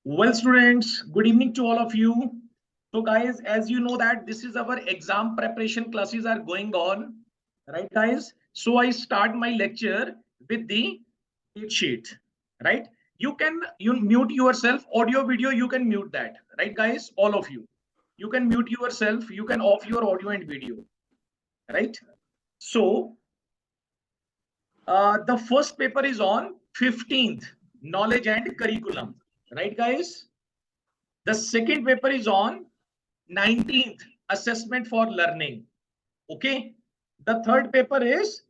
Well, students, good evening to all of you. So, guys, as you know that this is our exam preparation classes are going on, right, guys? So, I start my lecture with the cheat sheet, right? You mute yourself, audio, video, you can mute that, right, guys? All of you, you can mute yourself, you can off your audio and video, right? So, the first paper is on 15th, knowledge and curriculum, right, guys? The second paper is on 19th, assessment for learning. Okay. The third paper is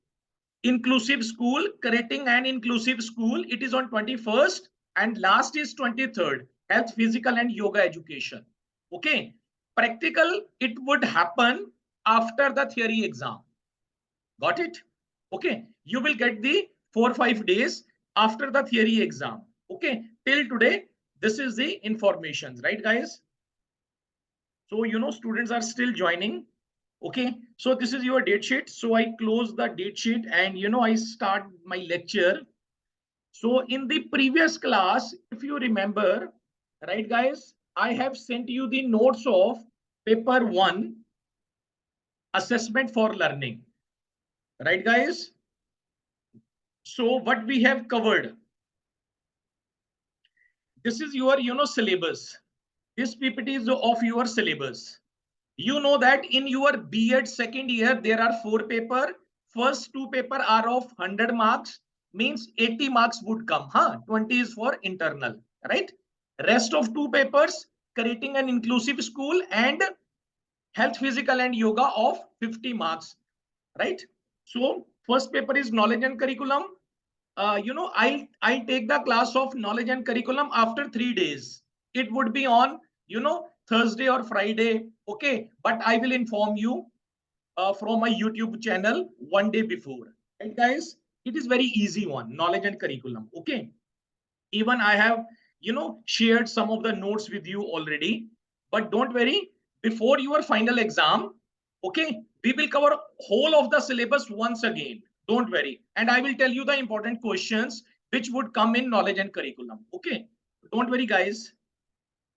inclusive school, creating an inclusive school. It is on 21st, and last is 23rd, health, physical and yoga education. Okay. Practical, it would happen after the theory exam. Got it? Okay. You will get the 4 or 5 days after the theory exam. Okay. Till today, this is the information, right, guys? So, students are still joining. Okay. So this is your date sheet. So I close the date sheet and, I start my lecture. So in the previous class, if you remember, right, guys, I have sent you the notes of paper 1, assessment for learning. Right, guys? So what we have covered, this is your, syllabus. This PPT is of your syllabus. You know that in your B.Ed second year, there are 4 papers. First 2 papers are of 100 marks, means 80 marks would come. 20 is for internal, right? Rest of 2 papers, creating an inclusive school and health, physical and yoga of 50 marks, right? So first paper is knowledge and curriculum. I'll take the class of knowledge and curriculum after 3 days. It would be on, Thursday or Friday. Okay, but I will inform you from my YouTube channel one day before. Right, guys? It is very easy one, knowledge and curriculum. Okay. Even I have, shared some of the notes with you already. But don't worry, before your final exam, okay, we will cover whole of the syllabus once again. Don't worry. And I will tell you the important questions which would come in knowledge and curriculum. Okay. Don't worry, guys.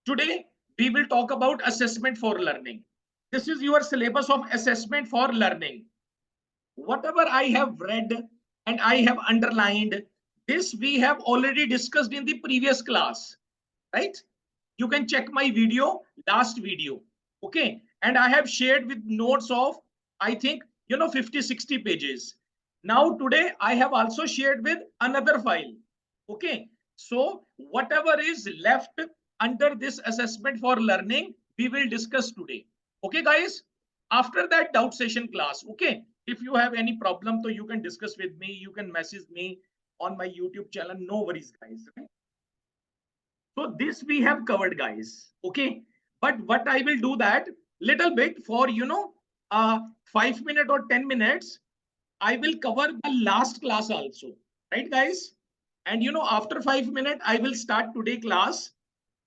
Today, we will talk about assessment for learning. This is your syllabus of assessment for learning. Whatever I have read and I have underlined, this we have already discussed in the previous class, right? You can check my video, last video. Okay. And I have shared with notes of, I think, 50, 60 pages. Now today I have also shared with another file. Okay. So whatever is left under this assessment for learning, we will discuss today. Okay, guys? After that doubt session class, okay? If you have any problem, so you can discuss with me, you can message me on my YouTube channel. No worries, guys. Right? So this we have covered, guys. Okay. But what I will do that little bit for, 5 minutes or 10 minutes, I will cover the last class also. Right, guys? And, after 5 minutes, I will start today class.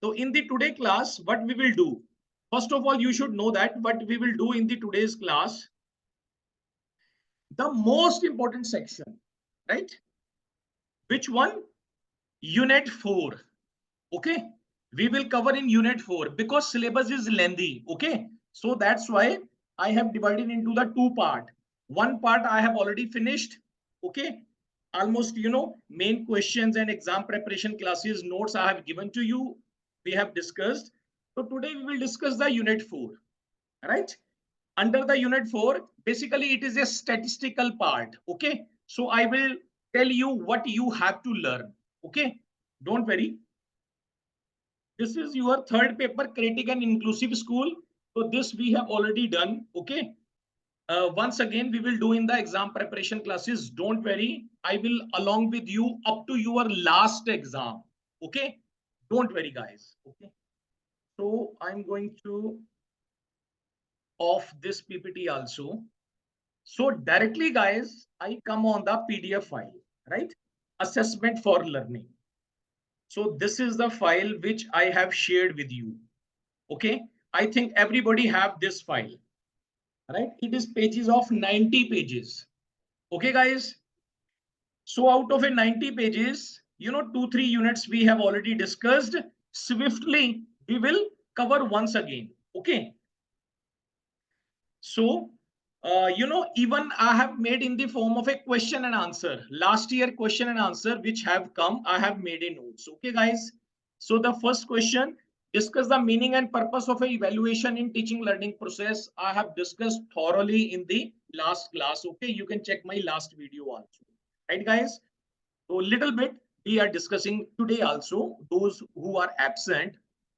So in the today class, what we will do? First of all, you should know that what we will do in the today's class, the most important section, right? Which one? Unit 4. Okay. We will cover in unit 4 because syllabus is lengthy. Okay. So that's why I have divided into the 2 part. One part I have already finished. Okay. Almost, main questions and exam preparation classes notes I have given to you. We have discussed. So today we will discuss the unit 4. Right. Under the unit 4, basically it is a statistical part. Okay. So I will tell you what you have to learn. Okay. Don't worry. This is your third paper, creating an inclusive school. So this we have already done. Okay. Once again, we will do in the exam preparation classes. Don't worry. I will along with you up to your last exam. Okay. Don't worry, guys. Okay. So I'm going to off this PPT also. So directly, guys, I come on the PDF file, right? Assessment for learning. So this is the file which I have shared with you. Okay. I think everybody have this file, right? It is pages of 90 pages. Okay, guys. So out of a 90 pages, 2-3 units we have already discussed. swiftly we will cover once again. Okay. So, even I have made in the form of a question and answer. Last year question and answer which have come, I have made a notes. Okay, guys. So the first question, discuss the meaning and purpose of a evaluation in teaching learning process. I have discussed thoroughly in the last class. Okay, you can check my last video also. Right, guys. So little bit we are discussing today also, those who are absent.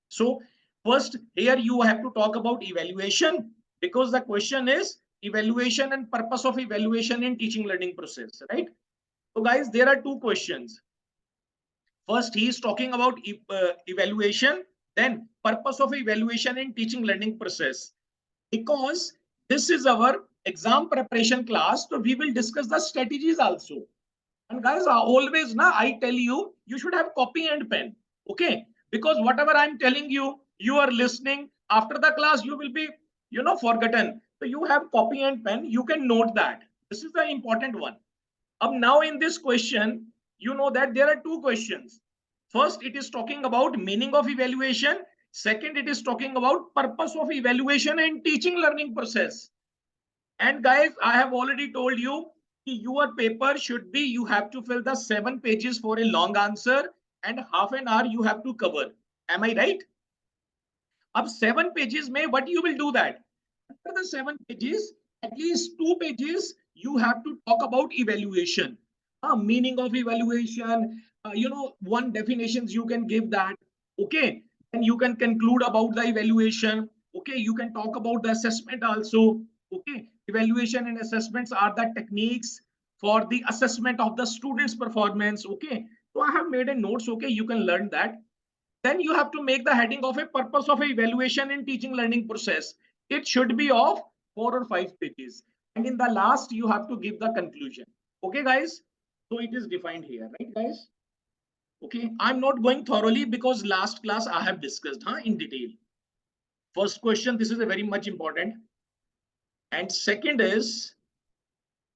So first here you have to talk about evaluation, because the question is evaluation and purpose of evaluation in teaching learning process, right? So guys, there are two questions. First, he is talking about evaluation, then purpose of evaluation in teaching learning process. Because this is our exam preparation class, so we will discuss the strategies also. And guys, always I tell you, you should have copy and pen. Okay. Because whatever I'm telling you, you are listening. After the class, you will be, forgotten. So you have copy and pen. You can note that. This is the important one. Now in this question, you know that there are two questions. First, it is talking about meaning of evaluation. Second, it is talking about purpose of evaluation and teaching learning process. And guys, I have already told you your paper should be, you have to fill the 7 pages for a long answer and half an hour you have to cover. Am I right? Up 7 pages may what you will do that? After the 7 pages, at least 2 pages you have to talk about evaluation. Meaning of evaluation, one definitions you can give that. Okay. And you can conclude about the evaluation. Okay. You can talk about the assessment also. Okay. Evaluation and assessments are the techniques for the assessment of the student's performance. Okay. So I have made a notes. Okay. You can learn that. Then you have to make the heading of a purpose of evaluation in teaching learning process. It should be of 4 or 5 pages. And in the last, you have to give the conclusion. Okay, guys? So it is defined here, right, guys? Okay, I'm not going thoroughly because last class I have discussed in detail. First question, this is a very much important. And second is,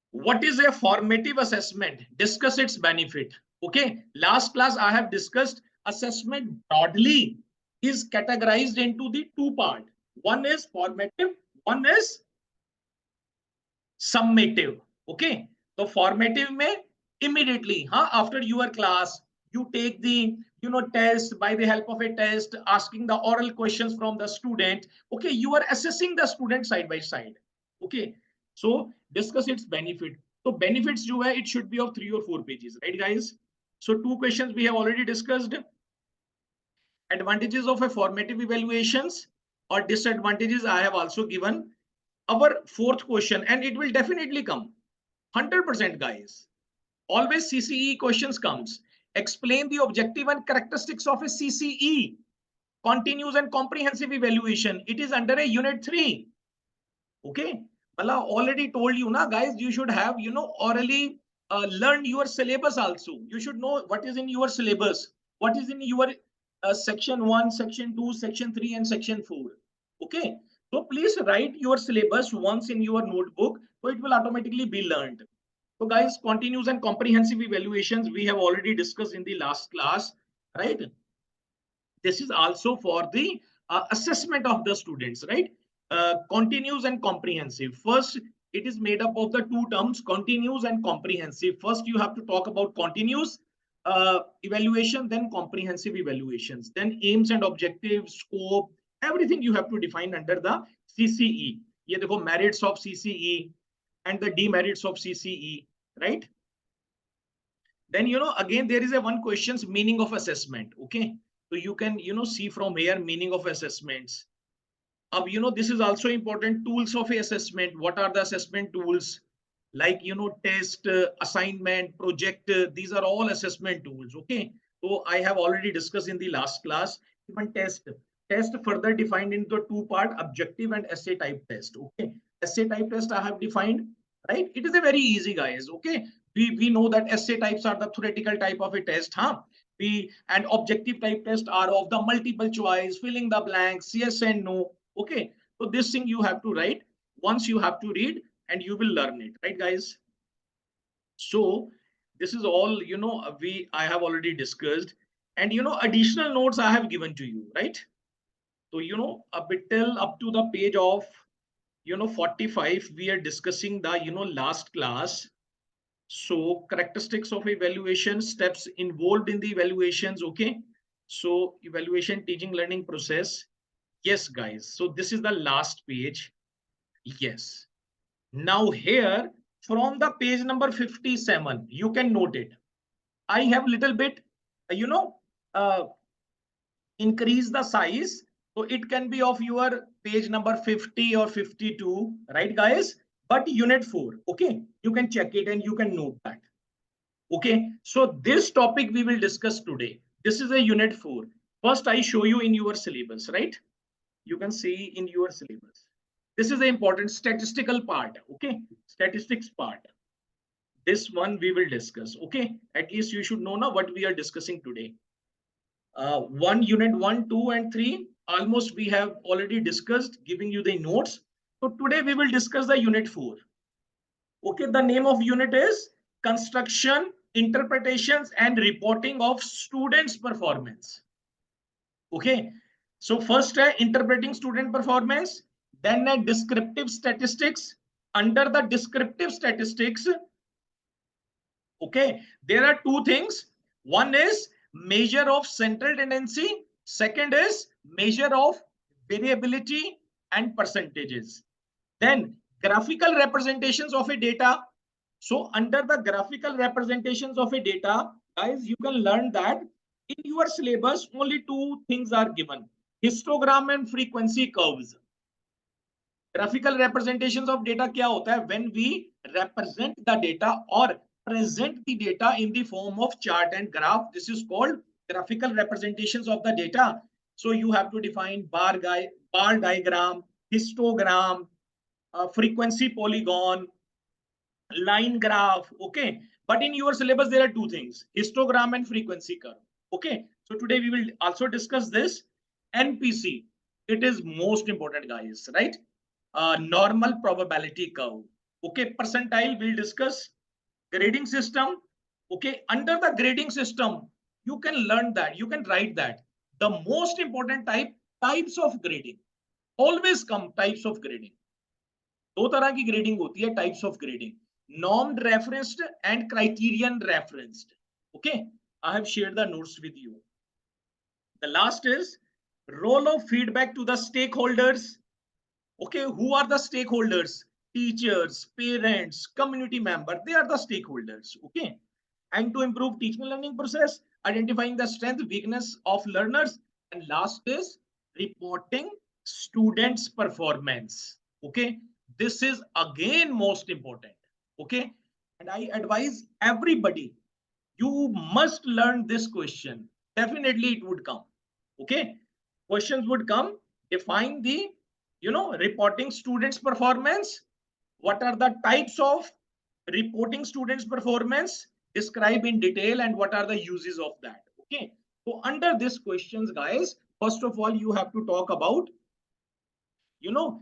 what is a formative assessment? Discuss its benefit. Okay, last class I have discussed assessment broadly is categorized into the two part. One is formative, one is summative. Okay, so formative may immediately after your class you take the test, by the help of a test asking the oral questions from the student. Okay, you are assessing the student side by side. Okay, so discuss its benefit. So benefits it should be of 3 or 4 pages, right, guys? So two questions we have already discussed. Advantages of a formative evaluations or disadvantages I have also given. Our fourth question, and it will definitely come 100%, guys. Always CCE questions comes. Explain the objective and characteristics of a CCE, continuous and comprehensive evaluation. It is under a unit 3. Okay, Mala already told you guys, you should have orally learned your syllabus also. You should know what is in your syllabus, what is in your section 1, section 2, section 3 and section 4. Okay, so please write your syllabus once in your notebook, so it will automatically be learned. So guys, continuous and comprehensive evaluations we have already discussed in the last class, right? This is also for the assessment of the students, right? Continuous and comprehensive. First, it is made up of the two terms, continuous and comprehensive. First, you have to talk about continuous evaluation, then comprehensive evaluations, then aims and objectives, scope, everything you have to define under the CCE. Ye dekho, merits of CCE and the demerits of CCE, right? Then again there is a one question's meaning of assessment. Okay, so you can see from here meaning of assessments. This is also important. Tools of assessment. What are the assessment tools? Like test, assignment, project. These are all assessment tools. Okay, so I have already discussed in the last class. Even test further defined into two part, objective and essay type test. Okay, essay type test I have defined, right? It is a very easy, guys. Okay, we know that essay types are the theoretical type of a test, and objective type test are of the multiple choice, filling the blanks, yes and no. Okay, so this thing you have to write. Once you have to read and you will learn it, right, guys? So this is all I have already discussed. And additional notes I have given to you, right? So a bit till up to the page of 45 we are discussing the last class. So characteristics of evaluation, steps involved in the evaluations. Okay, so evaluation, teaching, learning process. Yes guys, so this is the last page. Yes, now here from the page number 57 you can note it. I have little bit you know uh, increase the size, so it can be of your page number 50 or 52, right guys? But unit 4, okay, you can check it and you can note that. Okay, so this topic we will discuss today. This is a unit 4. First I show you in your syllabus, right? You can see in your syllabus, this is the important statistical part. Okay, statistics part, this one we will discuss. Okay, at least you should know now what we are discussing today. One unit 1, 2 and 3 almost we have already discussed, giving you the notes. So today we will discuss the unit 4. Okay, the name of unit is construction, interpretations and reporting of students performance. Okay, so first interpreting student performance, then descriptive statistics. Under the descriptive statistics, okay, there are two things. One is measure of central tendency. Second is measure of variability and percentages. Then graphical representations of a data. So under the graphical representations of a data, guys, you can learn that in your syllabus only two things are given: histogram and frequency curves. Graphical representations of data क्या होता है? When we represent the data or present the data in the form of chart and graph, this is called graphical representations of the data. So you have to define bar diagram, histogram, frequency polygon, line graph. Okay, but in your syllabus there are two things: histogram and frequency curve. Okay, so today we will also discuss this. NPC, it is most important guys, right? Normal probability curve. Okay, percentile we'll discuss. Grading system. Okay, under the grading system you can learn that, you can write that the most important types of grading. Always come types of grading. दो तरह की grading होती है, types of grading: normed referenced and criterion referenced. Okay, I have shared the notes with you. The last is role of feedback to the stakeholders. Okay, who are the stakeholders? Teachers, parents, community members, they are the stakeholders. Okay, and to improve teaching and learning process, identifying the strength, weakness of learners, and last is reporting students' performance. Okay, this is again most important. Okay, and I advise everybody, you must learn this question. Definitely it would come. Okay, questions would come. Define the reporting students performance. What are the types of reporting students performance? Describe in detail, and what are the uses of that. Okay, so under these questions guys, first of all you have to talk about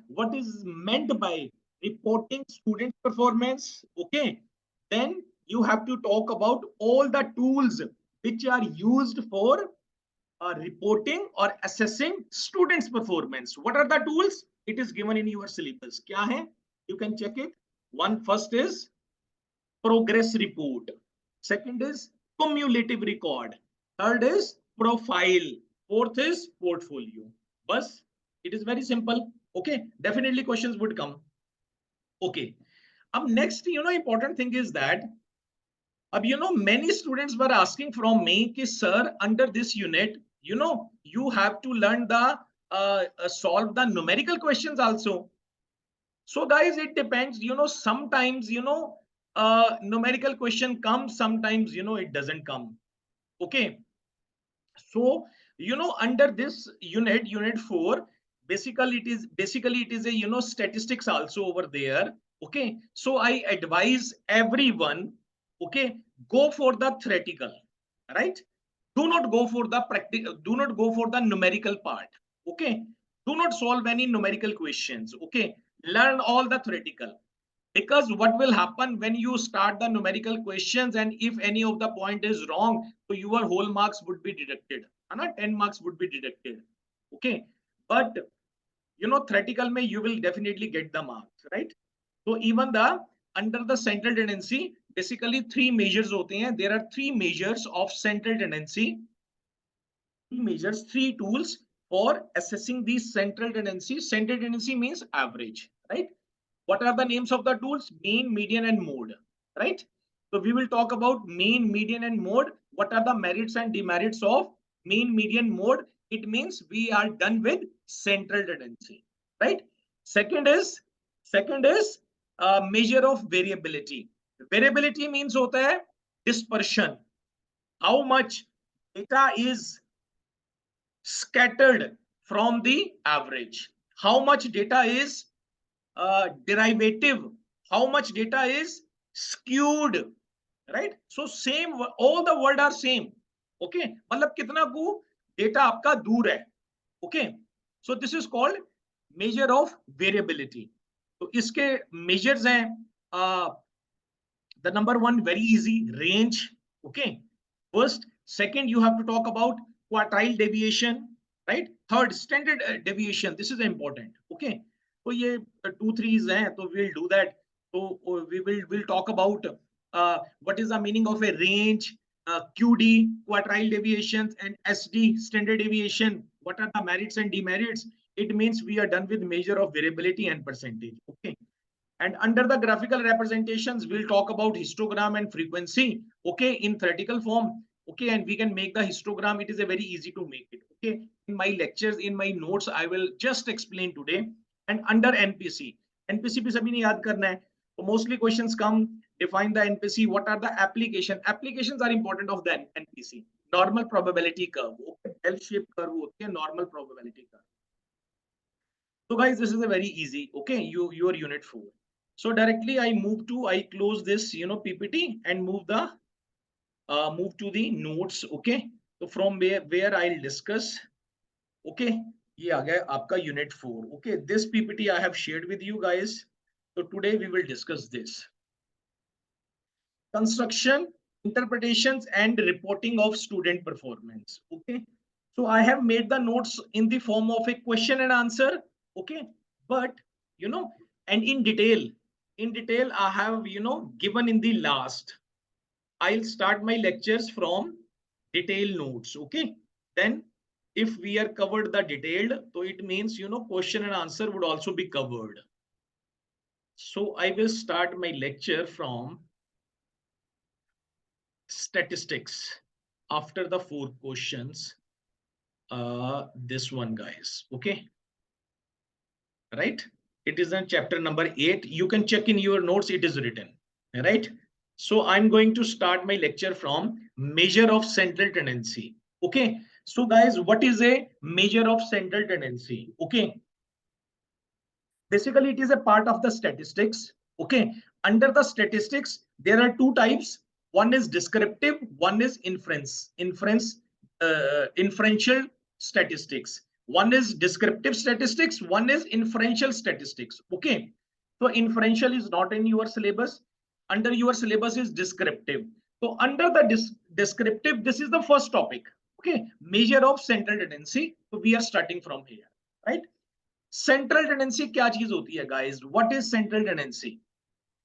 what is meant by reporting student performance. Okay, then you have to talk about all the tools which are used for reporting or assessing students performance. What are the tools? It is given in your syllabus. Kya hai? You can check it. One, first is progress report. Second is cumulative record. Third is profile. Fourth is portfolio. Bas, it is very simple. Okay, definitely questions would come. Okay, next important thing is that many students were asking from me कि sir, under this unit you have to learn the solve the numerical questions also. So guys, it depends. Sometimes numerical question comes, sometimes it doesn't come. Okay, so under this unit 4, basically it is a statistics also over there. Okay, so I advise everyone, okay, go for the theoretical, right? Do not go for the practical, do not go for the numerical part. Okay, do not solve any numerical questions. Okay, learn all the theoretical. Because what will happen when you start the numerical questions, and if any of the point is wrong, so your whole marks would be deducted, and 10 marks would be deducted. Okay, but theoretical mein you will definitely get the marks, right? So even the under the central tendency, basically three measures hote hain. There are three measures of central tendency. Three measures, three tools for assessing the central tendency. Central tendency means average, right? What are the names of the tools? Mean, median, and mode, right? So we will talk about mean, median, and mode. What are the merits and demerits of mean, median, mode? It means we are done with central tendency, right? Second is measure of variability. Variability means hota hai dispersion. How much data is scattered from the average? How much data is derivative? How much data is skewed, right? So same, all the word are same. Okay, मतलब कितना को data आपका दूर है. Okay, so this is called measure of variability. तो इसके measures हैं the number one, very easy, range. Okay, first. Second, you have to talk about quartile deviation, right? Third, standard deviation. This is important. Okay, so ये 2 3s हैं, so we'll do that. So we'll talk about what is the meaning of a range, QD, quartile deviations, and SD, standard deviation. What are the merits and demerits? It means we are done with measure of variability and percentage. Okay. And under the graphical representations, we'll talk about histogram and frequency, okay, in theoretical form. Okay, and we can make the histogram. It is a very easy to make it. Okay, in my lectures, in my notes, I will just explain today. And under NPC, NPC भी सभी ने याद करना है. So mostly questions come, define the NPC. What are the application? Applications are important of the NPC. Normal probability curve. Okay, L-shaped curve होती है, normal probability curve. So guys, this is a very easy. Okay, your unit 4. So directly I close this, PPT and move to the notes. Okay, so from where I'll discuss. Okay, ये आ गया आपका unit 4. Okay, this PPT I have shared with you guys. So today we will discuss this. Construction, interpretations, and reporting of student performance. Okay, so I have made the notes in the form of a question and answer. Okay, but and in detail I have given in the last. I'll start my lectures from detailed notes. Okay, then if we are covered the detailed, so it means question and answer would also be covered. So I will start my lecture from statistics after the 4 questions. This one, guys. Okay, right? It is in chapter number 8. You can check in your notes, it is written, right? So I'm going to start my lecture from measure of central tendency. Okay, so guys, what is a measure of central tendency? Okay, basically it is a part of the statistics. Okay, under the statistics there are 2 types. One is descriptive, one is inferential statistics. One is descriptive statistics, one is inferential statistics. Okay, so inferential is not in your syllabus. Under your syllabus is descriptive. So under the descriptive, this is the first topic. Okay, measure of central tendency. So we are starting from here, right? Central tendency क्या चीज होती है, guys? What is central tendency?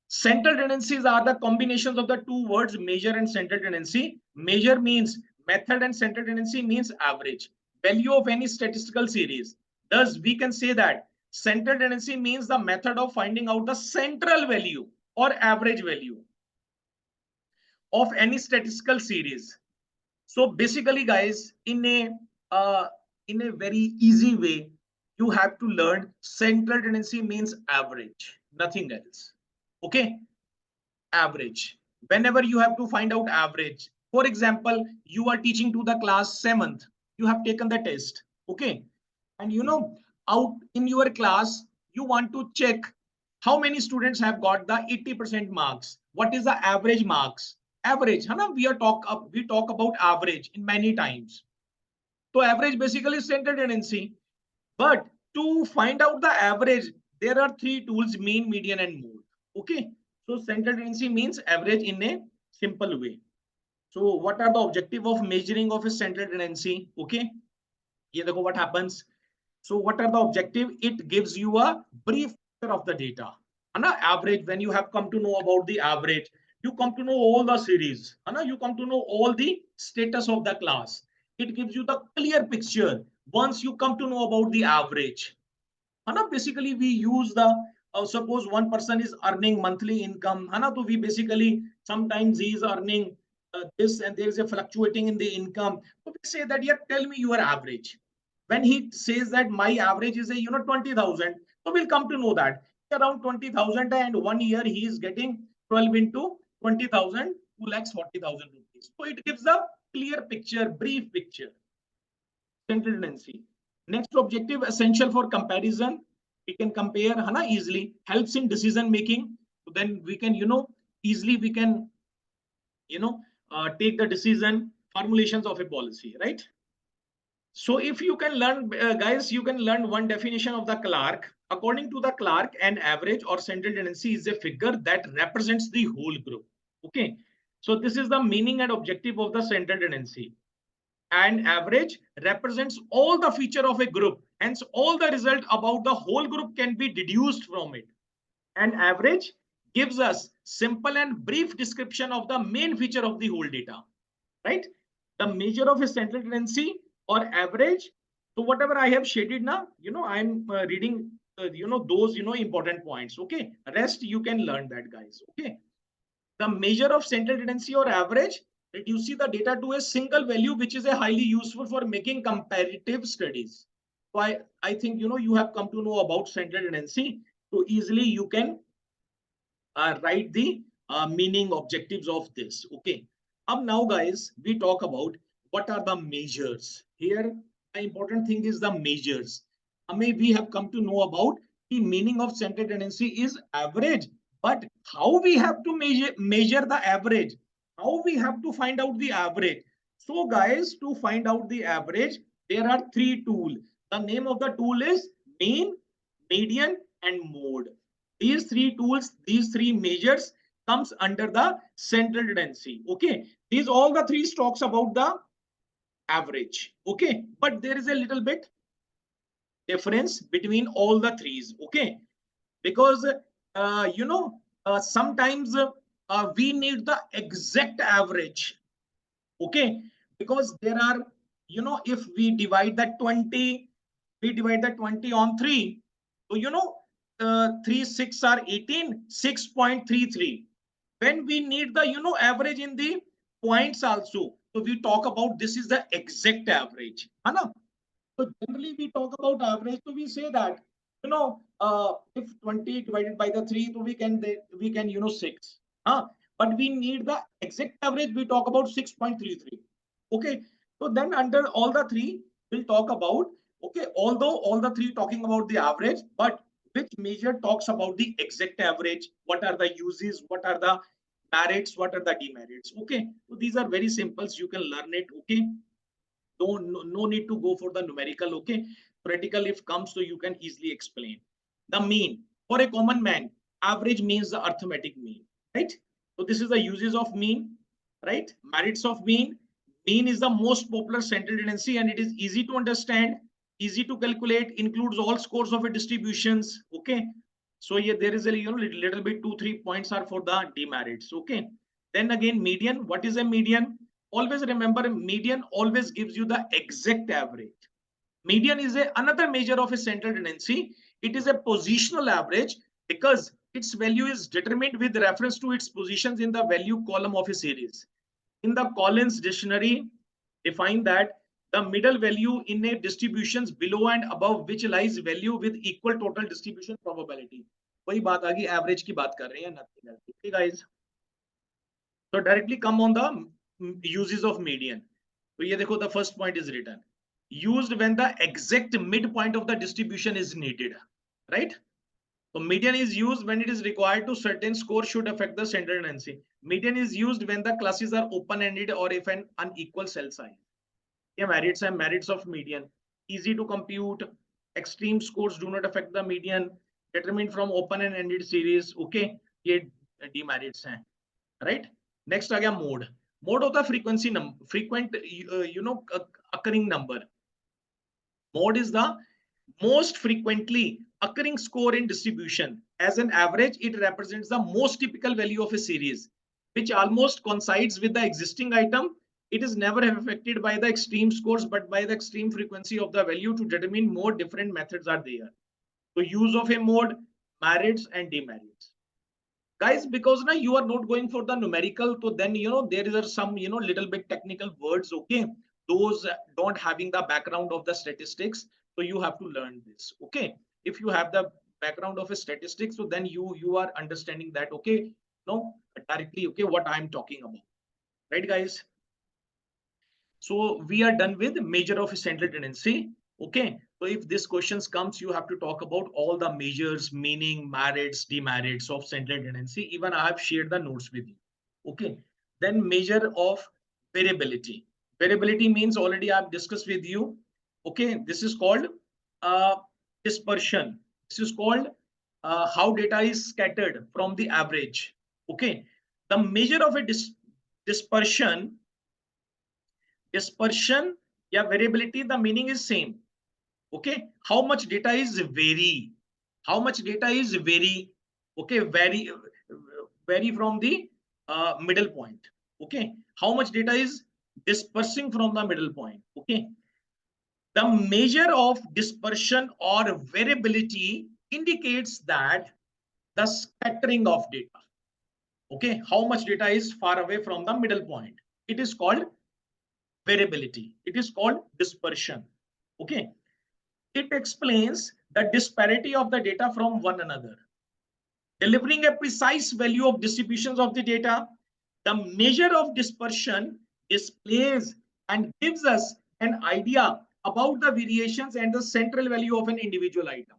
Central tendencies are the combinations of the 2 words measure and central tendency. Measure means method and central tendency means average value of any statistical series. Thus, we can say that central tendency means the method of finding out the central value or average value of any statistical series. So basically, guys, in a very easy way, you have to learn central tendency means average, nothing else. Okay, average. Whenever you have to find out average, for example, you are teaching to the class 7th, you have taken the test. Okay, and out in your class, you want to check how many students have got the 80% marks. What is the average marks? Average, we talk about average in many times. So average basically is central tendency. But to find out the average, there are 3 tools: mean, median, and mode. Okay, so central tendency means average in a simple way. So what are the objective of measuring of a central tendency? Okay, ये देखो what happens. So what are the objective? It gives you a brief picture of the data. है ना? Average, when you have come to know about the average, you come to know all the series. है ना? You come to know all the status of the class. It gives you the clear picture once you come to know about the average. है ना? Basically we use the suppose one person is earning monthly income, है ना? तो we basically sometimes he is earning this and there is a fluctuating in the income. So we say that, yeah, tell me your average. When he says that my average is a 20,000, so we'll come to know that around 20,000 and 1 year he is getting 12 into 20,000, 2,40,000 rupees. So it gives a clear picture, brief picture. Central tendency. Next objective, essential for comparison. We can compare hana, easily, helps in decision making. So then we can, easily we can, take the decision formulations of a policy, right? So if you can learn, guys, you can learn one definition of the Clark. According to the Clark, an average or central tendency is a figure that represents the whole group. Okay. So this is the meaning and objective of the central tendency. And average represents all the feature of a group. Hence, all the result about the whole group can be deduced from it. And average gives us simple and brief description of the main feature of the whole data, right? The measure of a central tendency or average. So whatever I have shaded now, I'm reading, those, important points. Okay. Rest you can learn that, guys. Okay. The measure of central tendency or average reduces the data to a single value, which is a highly useful for making comparative studies. So I think you have come to know about central tendency. So easily you can write the meaning objectives of this. Okay. Now guys, we talk about what are the measures. Here, the important thing is the measures. We have come to know about the meaning of central tendency is average, but how we have to measure the average, how we have to find out the average. So guys, to find out the average, there are three tools. The name of the tool is mean, median, and mode. These three tools, these three measures comes under the central tendency. Okay, these all the three talks about the average. Okay, but there is a little bit difference between all the threes. Okay, because sometimes we need the exact average. Okay, because there are, if we divide the 20, we divide the 20 on 3, so 3 6 are 18, 6.33. When we need the average in the points also, so we talk about this is the exact average, है ना? So generally we talk about average, so we say that if 20 divided by the 3, so we can 6. But we need the exact average, we talk about 6.33. Okay, so then under all the three, we'll talk about, okay, although all the three talking about the average, but which measure talks about the exact average, what are the uses, what are the merits, what are the demerits. Okay, so these are very simple, you can learn it. Okay, no need to go for the numerical. Okay, practical if comes, so you can easily explain. The mean for a common man, average means the arithmetic mean, right? So this is the uses of mean, right? Merits of mean. Mean is the most popular central tendency and it is easy to understand, easy to calculate, includes all scores of a distributions. Okay, so yeah, there is a little bit 2-3 points are for the demerits. Okay, then again, median. What is a median? Always remember, median always gives you the exact average. Median is another measure of a central tendency. It is a positional average because its value is determined with reference to its positions in the value column of a series. In the Collins dictionary, define that the middle value in a distributions below and above which lies value with equal total distribution probability. वही बात आ गई, average की बात कर रहे हैं, nothing else. Okay guys, so directly come on the uses of median. So ये देखो, the first point is written, used when the exact midpoint of the distribution is needed, right? So median is used when it is required to certain score should affect the central tendency. Median is used when the classes are open-ended or if an unequal cell size. Yeah, merits and merits of median. Easy to compute. Extreme scores do not affect the median. Determined from open and ended series. Okay. ये demerits हैं, right? Next आ गया mode. Mode होता है frequency number, frequent occurring number. Mode is the most frequently occurring score in distribution. As an average, it represents the most typical value of a series, which almost coincides with the existing item. It is never affected by the extreme scores, but by the extreme frequency of the value. To determine more different methods are there. So use of a mode, merits and demerits. Guys, because now you are not going for the numerical, so then there is some little bit technical words, okay? Those don't having the background of the statistics, so you have to learn this, okay? If you have the background of a statistics, so then you are understanding that, okay? No, directly, okay, what I'm talking about, right, guys? So we are done with measure of central tendency. Okay. So if this questions comes, you have to talk about all the measures, meaning, merits, demerits of central tendency. Even I have shared the notes with you. Okay. Then measure of variability. Variability means already I've discussed with you. Okay. This is called dispersion. This is called how data is scattered from the average. Okay. The measure of a dispersion या variability, the meaning is same. Okay, how much data is vary, okay, vary from the middle point. Okay, how much data is dispersing from the middle point. Okay, the measure of dispersion or variability indicates that the scattering of data. Okay, how much data is far away from the middle point. It is called variability. It is called dispersion. Okay, it explains the disparity of the data from one another. Delivering a precise value of distributions of the data, the measure of dispersion displays and gives us an idea about the variations and the central value of an individual item.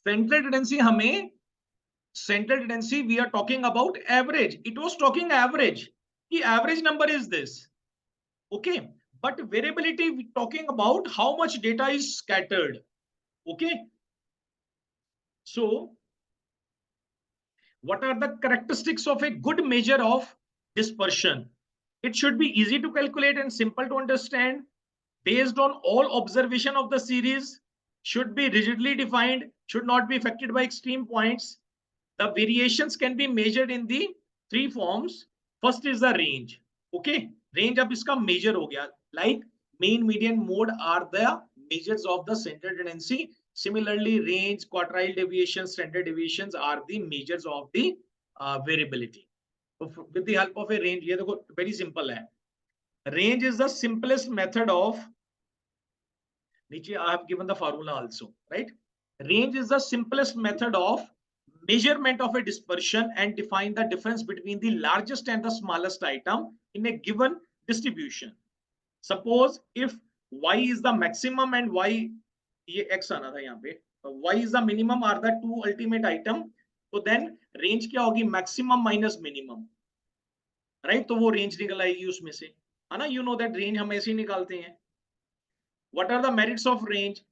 Central tendency, we are talking about average. It was talking average. The average number is this. Okay, but variability, we're talking about how much data is scattered. Okay, so what are the characteristics of a good measure of dispersion? It should be easy to calculate and simple to understand, based on all observation of the series, should be rigidly defined, should not be affected by extreme points. The variations can be measured in the three forms. First is the range. Okay, range अब इसका measure हो गया, like mean, median, mode are the measures of the central tendency. Similarly, range, quartile deviations, standard deviations are the measures of the variability. So with the help of a range, ये देखो very simple है. Range is the simplest method of, नीचे I have given the formula also, right? Range is the simplest method of measurement of a dispersion and define the difference between the largest and the smallest item in a given distribution. Suppose if y is the maximum and y, ये x आना था यहाँ पे, y is the minimum are the two ultimate item, तो then range क्या होगी, maximum minus minimum, right? तो वो range निकल आएगी उसमें से, है ना? You know that range हम ऐसे ही निकालते हैं. What are the merits of range?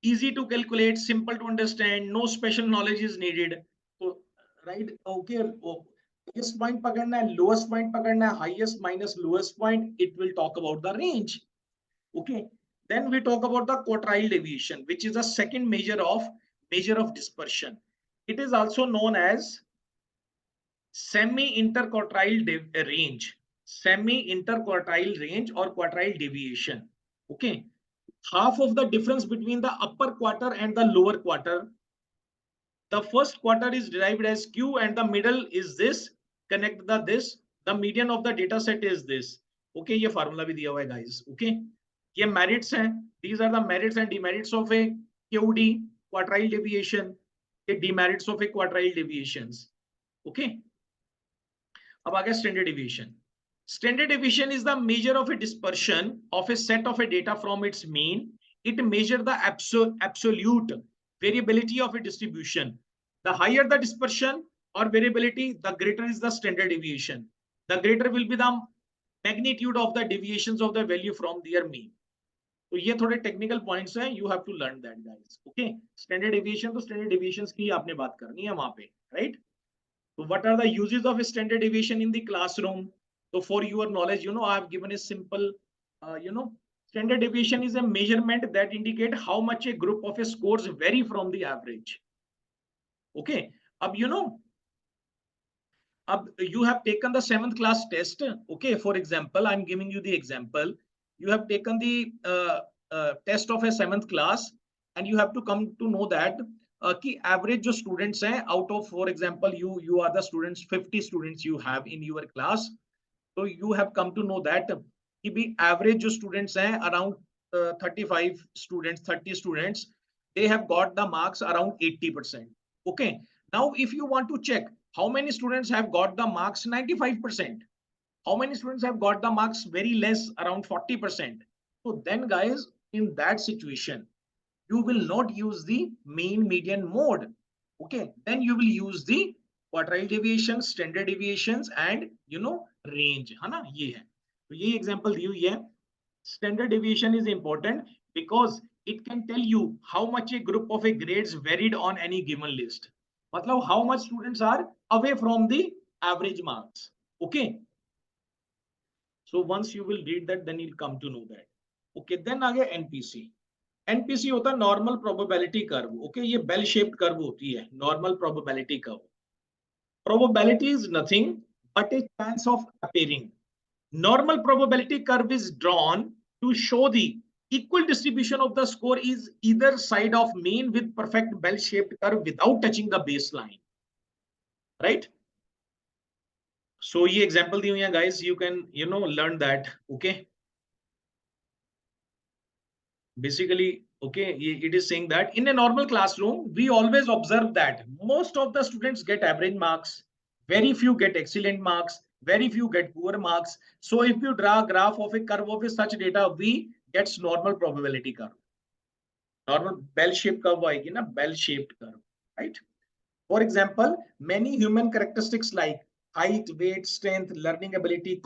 Easy to calculate, simple to understand, no special knowledge is needed. So, right? Okay. Highest point पकड़ना है, lowest point पकड़ना है, highest minus lowest point. It will talk about the range. Okay. Then we talk about the quartile deviation, which is the second measure of dispersion. It is also known as semi-interquartile range, semi-interquartile range or quartile deviation. Okay. Half of the difference between the upper quarter and the lower quarter. The first quarter is derived as Q and the middle is this. Connect this. The median of the data set is this. Okay, ये formula भी दिया हुआ है guys. Okay, ये merits हैं. These are the merits and demerits of a QD quartile deviation. ये demerits of a quartile deviations. Okay. अब आ गया standard deviation. Standard deviation is the measure of a dispersion of a set of a data from its mean. It measures the absolute variability of a distribution. The higher the dispersion or variability, the greater is the standard deviation. The greater will be the magnitude of the deviations of the value from their mean. तो ये थोड़े technical points हैं, you have to learn that guys. Okay, standard deviation, तो standard deviations की आपने बात करनी है वहां पे, राइट? तो what are the uses of standard deviation in the classroom? So for your knowledge, I have given a simple, standard deviation is a measurement that indicate how much a group of scores vary from the average. Okay, अब you have taken the 7th class test. Okay, for example, I'm giving you the example. You have taken the test of a 7th class, and you have to come to know that कि average जो students हैं out of, for example, you are the students, 50 students you have in your class. So you have come to know that कि भी average जो students हैं around 35 students, 30 students, they have got the marks around 80%. Okay, now if you want to check how many students have got the marks 95%, how many students have got the marks very less, around 40%. So then guys, in that situation, you will not use the mean median mode. Okay, then you will use the quartile deviation, standard deviations, and range, है ना? ये है, तो ये example दी हुई है. Standard deviation is important because it can tell you how much a group of a grades varied on any given list. मतलब how much students are away from the average marks. Okay, so once you will read that, then you'll come to know that. Okay, then आ गया NPC. NPC होता है normal probability curve. Okay, ये bell shaped curve होती है normal probability curve. Probability is nothing but a chance of appearing. Normal probability curve is drawn to show the equal distribution of the score is either side of mean with perfect bell-shaped curve without touching the baseline. Right? So ये example दी हुई है guys. You can learn that. Okay. Basically, okay, it is saying that in a normal classroom, we always observe that most of the students get average marks, very few get excellent marks, very few get poor marks. So if you draw a graph of a curve of such data, we gets normal probability curve. Normal bell-shaped curve आएगी ना, bell-shaped curve, right? For example, many human characteristics like height, weight, strength, learning ability,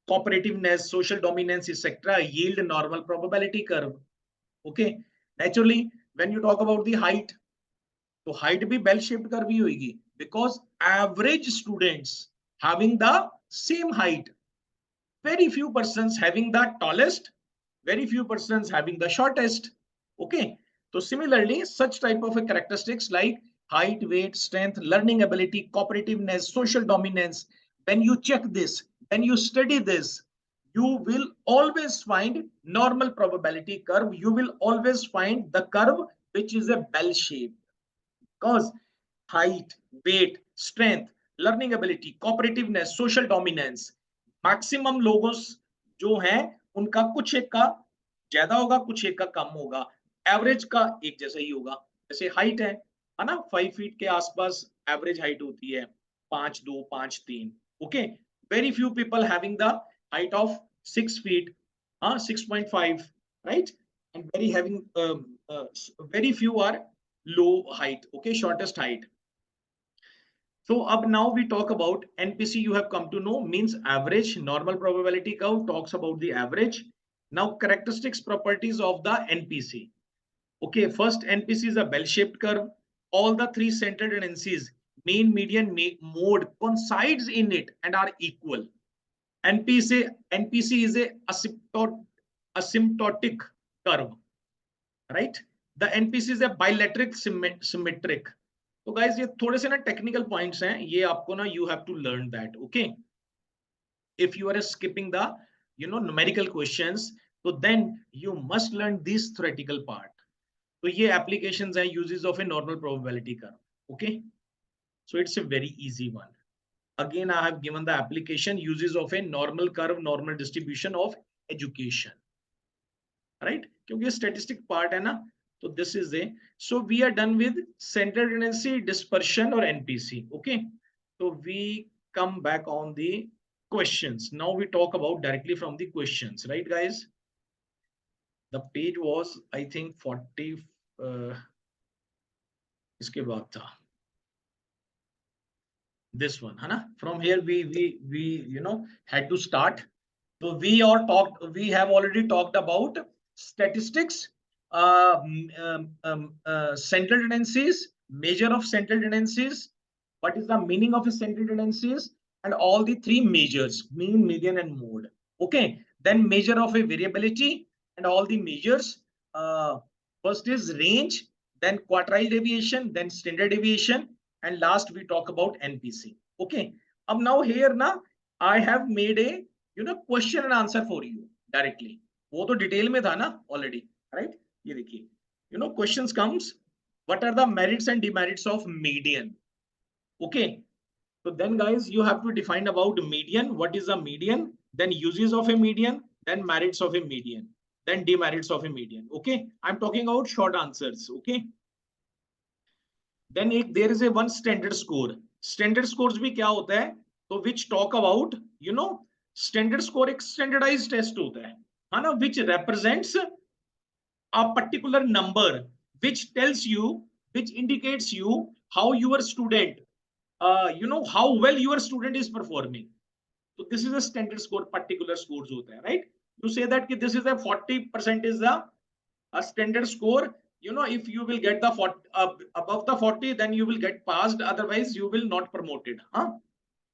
cooperativeness, social dominance, etc., yield normal probability curve. Okay, naturally, when you talk about the height, तो height भी bell shaped curve ही होगी, because average students having the same height, very few persons having the tallest, very few persons having the shortest. Okay, so similarly, such type of characteristics like height, weight, strength, learning ability, cooperativeness, social dominance, when you check this, when you study this, you will always find normal probability curve. You will always find the curve which is a bell shape, because height, weight, strength, learning ability, cooperativeness, social dominance, maximum लोगों जो हैं उनका कुछ एक का ज्यादा होगा, कुछ एक का कम होगा, एवरेज का एक जैसा ही होगा. जैसे हाइट है ना, 5 फीट के आसपास एवरेज हाइट होती है, 5'2", 5'3". Okay, very few people having the height of 6 feet, 6.5, right? And very few are low height, okay, shortest height. So up now we talk about NPC. You have come to know means average. Normal probability curve talks about the average. Now characteristics properties of the NPC. Okay, first NPC is a bell-shaped curve. All the three centered tendencies, mean, median, mode, coincides in it and are equal. NPC is a asymptotic curve, right? The NPC is a bilateral symmetric. तो guys ये थोड़े से ना technical points हैं, ये आपको ना you have to learn that. Okay, if you are skipping the numerical questions, तो then you must learn this theoretical part. तो ये एप्लीकेशंस हैं uses of a normal probability curve. Okay, so it's a very easy one. Again, I have given the application uses of a normal curve, normal distribution of education, right? क्योंकि statistic part है ना, so this is a. So we are done with central tendency, dispersion, or NPC. Okay, so we come back on the questions. Now we talk about directly from the questions, right, guys? The page was, I think, 40. इसके बाद था this one, है ना? From here we had to start. So we have already talked about statistics, central tendencies, measure of central tendencies, what is the meaning of a central tendencies, and all the three measures, mean, median, and mode. Okay, then measure of a variability and all the measures. First is range, then quartile deviation, then standard deviation, and last we talk about NPC. Okay, now here now I have made a question and answer for you directly. वो तो detail में था ना already, right? ये देखिए questions comes, what are the merits and demerits of median? Okay, so then guys you have to define about median, what is a median, then uses of a median, then merits of a median, then demerits of a median. Okay, I'm talking about short answers. Okay, then there is a one standard score. Standard scores भी क्या होता है, तो which talk about standard score एक standardized test होता है ना, which represents a particular number, which tells you, which indicates you how your student how well your student is performing. So this is a standard score, particular scores hota hai, right? You say that ki this is a 40% is a standard score. If you will get the 40, above the 40, then you will get passed, otherwise you will not promoted. So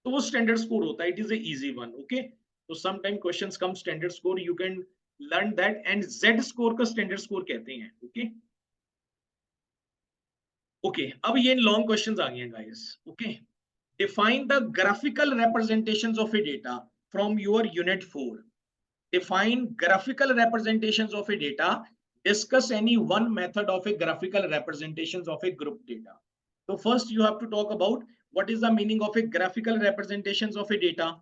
wo standard score hota hai, it is a easy one. Okay, so sometime questions come standard score, you can learn that, and Z score का standard score कहते हैं. Okay, okay, अब ये long questions आ गए हैं guys. Okay, define the graphical representations of a data from your unit 4. Define graphical representations of a data. Discuss any one method of a graphical representations of a group data. So first you have to talk about what is the meaning of a graphical representations of a data.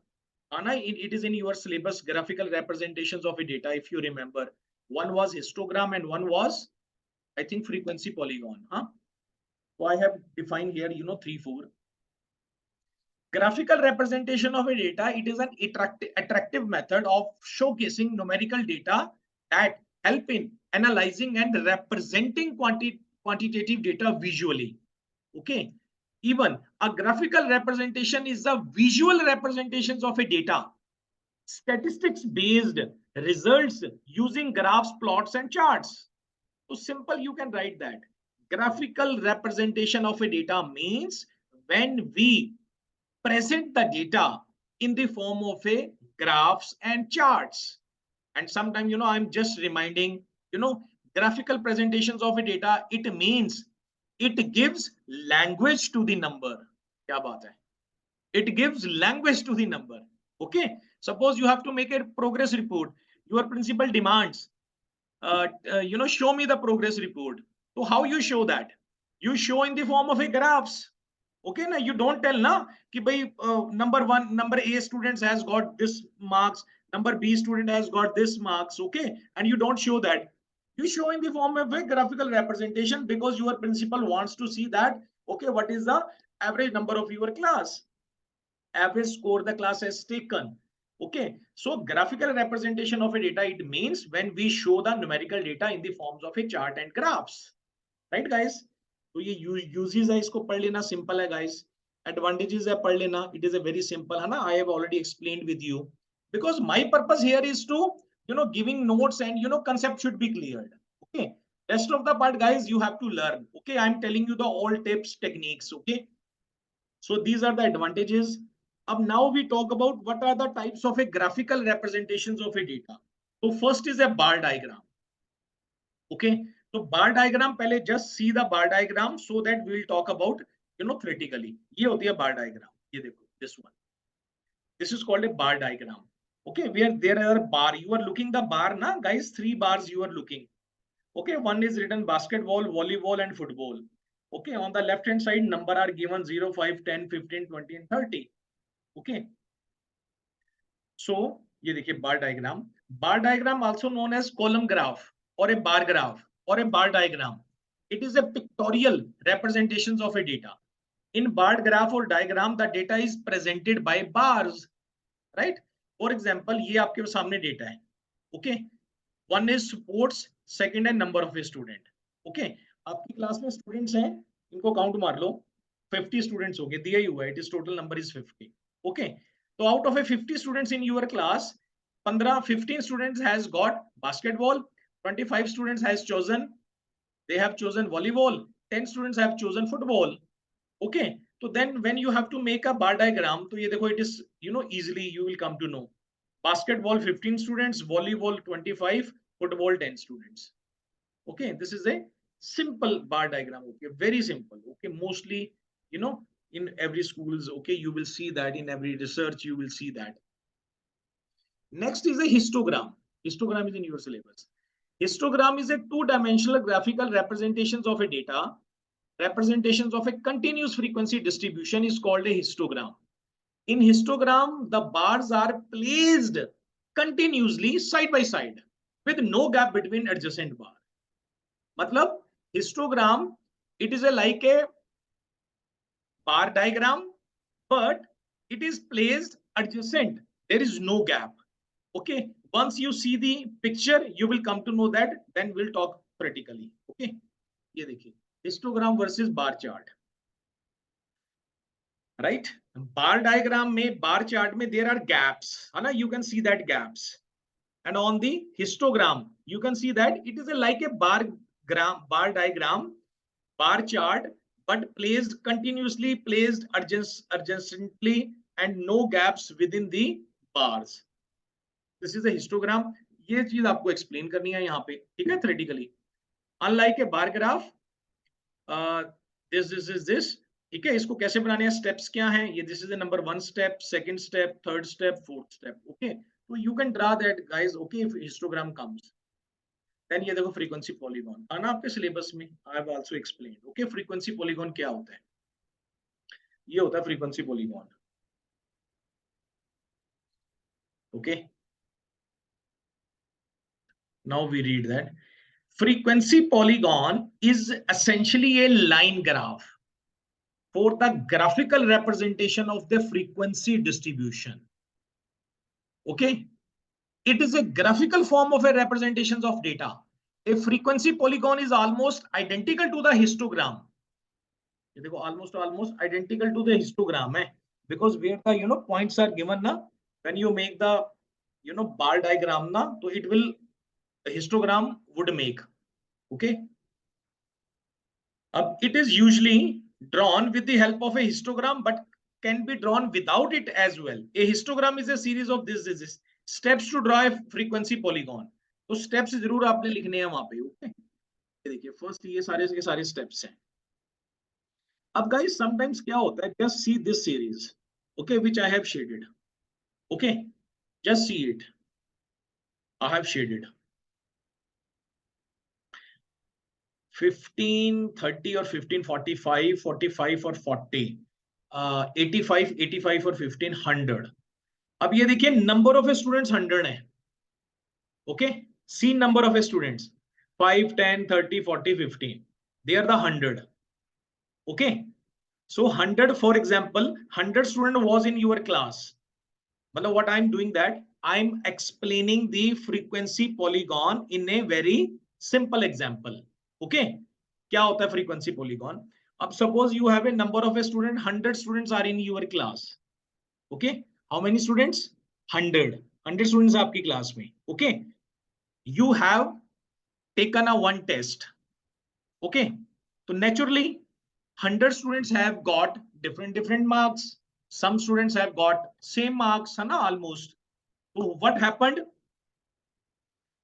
Anna, it is in your syllabus, graphical representations of a data. If you remember, one was histogram and one was, I think, frequency polygon. So I have defined here, 3, 4. Graphical representation of a data, it is an attractive method of showcasing numerical data that help in analyzing and representing quantitative data visually. Okay, even a graphical representation is the visual representations of a data, statistics based results using graphs, plots, and charts. So simple, you can write that. Graphical representation of a data means when we present the data in the form of a graphs and charts. And sometimes, I'm just reminding, graphical presentations of a data, it means it gives language to the number. Kya baat hai? It gives language to the number. Okay, suppose you have to make a progress report. Your principal demands, show me the progress report. So how you show that? You show in the form of a graphs. Okay, now you don't tell na ki bhai, number A students has got this marks, number B student has got this marks. Okay, and you don't show that. You show in the form of a graphical representation, because your principal wants to see that, okay, what is the average number of your class, average score the class has taken. Okay, so graphical representation of a data, it means when we show the numerical data in the forms of a chart and graphs, right guys? तो ये uses है, इसको पढ़ लेना, simple है guys. Advantages है, पढ़ लेना, it is a very simple है ना. I have already explained with you, because my purpose here is to giving notes, and concept should be cleared. Okay, rest of the part guys you have to learn. Okay, I'm telling you the all tips, techniques. Okay, so these are the advantages. Now we talk about what are the types of a graphical representations of a data. So first is a bar diagram. Okay, so bar diagram, pehle just see the bar diagram so that we'll talk about theoretically. ये होती है bar diagram. ये देखो, this one. This is called a bar diagram. Okay, where there are bar. You are looking the bar na guys. 3 bars you are looking. Okay, one is written basketball, volleyball, and football. Okay, on the left hand side number are given 0, 5, 10, 15, 20, and 30. Okay, so ये देखिए bar diagram. Bar diagram also known as column graph or a bar graph or a bar diagram. It is a pictorial representations of a data. In bar graph or diagram, the data is presented by bars, right? For example, ये आपके सामने data है. Okay, one is sports, second है number of a student. Okay, आपकी class में students हैं, इनको count मार लो, 50 students हो गए, दिया ही हुआ है, it is total number is 50. Okay, so out of a 50 students in your class, 15 students has got basketball, 25 students has chosen, they have chosen volleyball, 10 students have chosen football. Okay, so then when you have to make a bar diagram, तो ये देखो, it is, easily you will come to know. Basketball 15 students, volleyball 25, football 10 students. Okay, this is a simple bar diagram. Okay, very simple. Okay, mostly, in every schools, okay, you will see that, in every research you will see that. Next is a histogram. Histogram is in your syllabus. Histogram is a two-dimensional graphical representations of a data. Representations of a continuous frequency distribution is called a histogram. In histogram, the bars are placed continuously side by side with no gap between adjacent bar. Matlab, histogram, it is like a bar diagram, but it is placed adjacent. There is no gap. Okay, once you see the picture, you will come to know that. Then we'll talk practically. Okay, ये देखिए, histogram versus bar chart. Right? Bar diagram में, bar chart में, there are gaps. है ना? You can see that gaps. And on the histogram, you can see that it is like a bar diagram, bar chart, but placed continuously, placed adjacently, and no gaps within the bars. This is a histogram. ये चीज आपको explain करनी है यहाँ पे, ठीक है, theoretically. Unlike a bar graph, this is this. ठीक है, इसको कैसे बनाने हैं, steps क्या हैं, ये this is the number 1 step, 2nd step, 3rd step, 4th step. Okay, so you can draw that, guys. Okay, if histogram comes, then ये देखो frequency polygon था ना आपके syllabus में, I have also explained. Okay, frequency polygon क्या होता है, ये होता है frequency polygon. Okay, now we read that frequency polygon is essentially a line graph for the graphical representation of the frequency distribution. Okay, it is a graphical form of a representation of data. A frequency polygon is almost identical to the histogram. ये देखो, almost identical to the histogram है, because where the points are given na, when you make the bar diagram na, so it will, the histogram would make. Okay, it is usually drawn with the help of a histogram, but can be drawn without it as well. A histogram is a series of this steps to draw a frequency polygon. तो steps जरूर आपने लिखने हैं वहां पे. Okay, ये देखिए, first ये सारे steps हैं. अब guys, sometimes क्या होता है, just see this series, okay, which I have shaded. Okay, just see it. I have shaded 15, 30 or 15, 45, 45 or 40, 85, 85 or 15, 100. अब ये देखिए, number of students 100 है. Okay, see number of students 5, 10, 30, 40, 15. They are the 100. Okay, so 100, for example, 100 student was in your class. But what I'm doing that, I'm explaining the frequency polygon in a very simple example. Okay, क्या होता है frequency polygon? अब suppose you have a number of a student, 100 students are in your class. Okay, how many students? 100 students are आपकी class में. Okay, you have taken a one test. Okay, so naturally 100 students have got different marks. Some students have got same marks, है ना, almost. So what happened?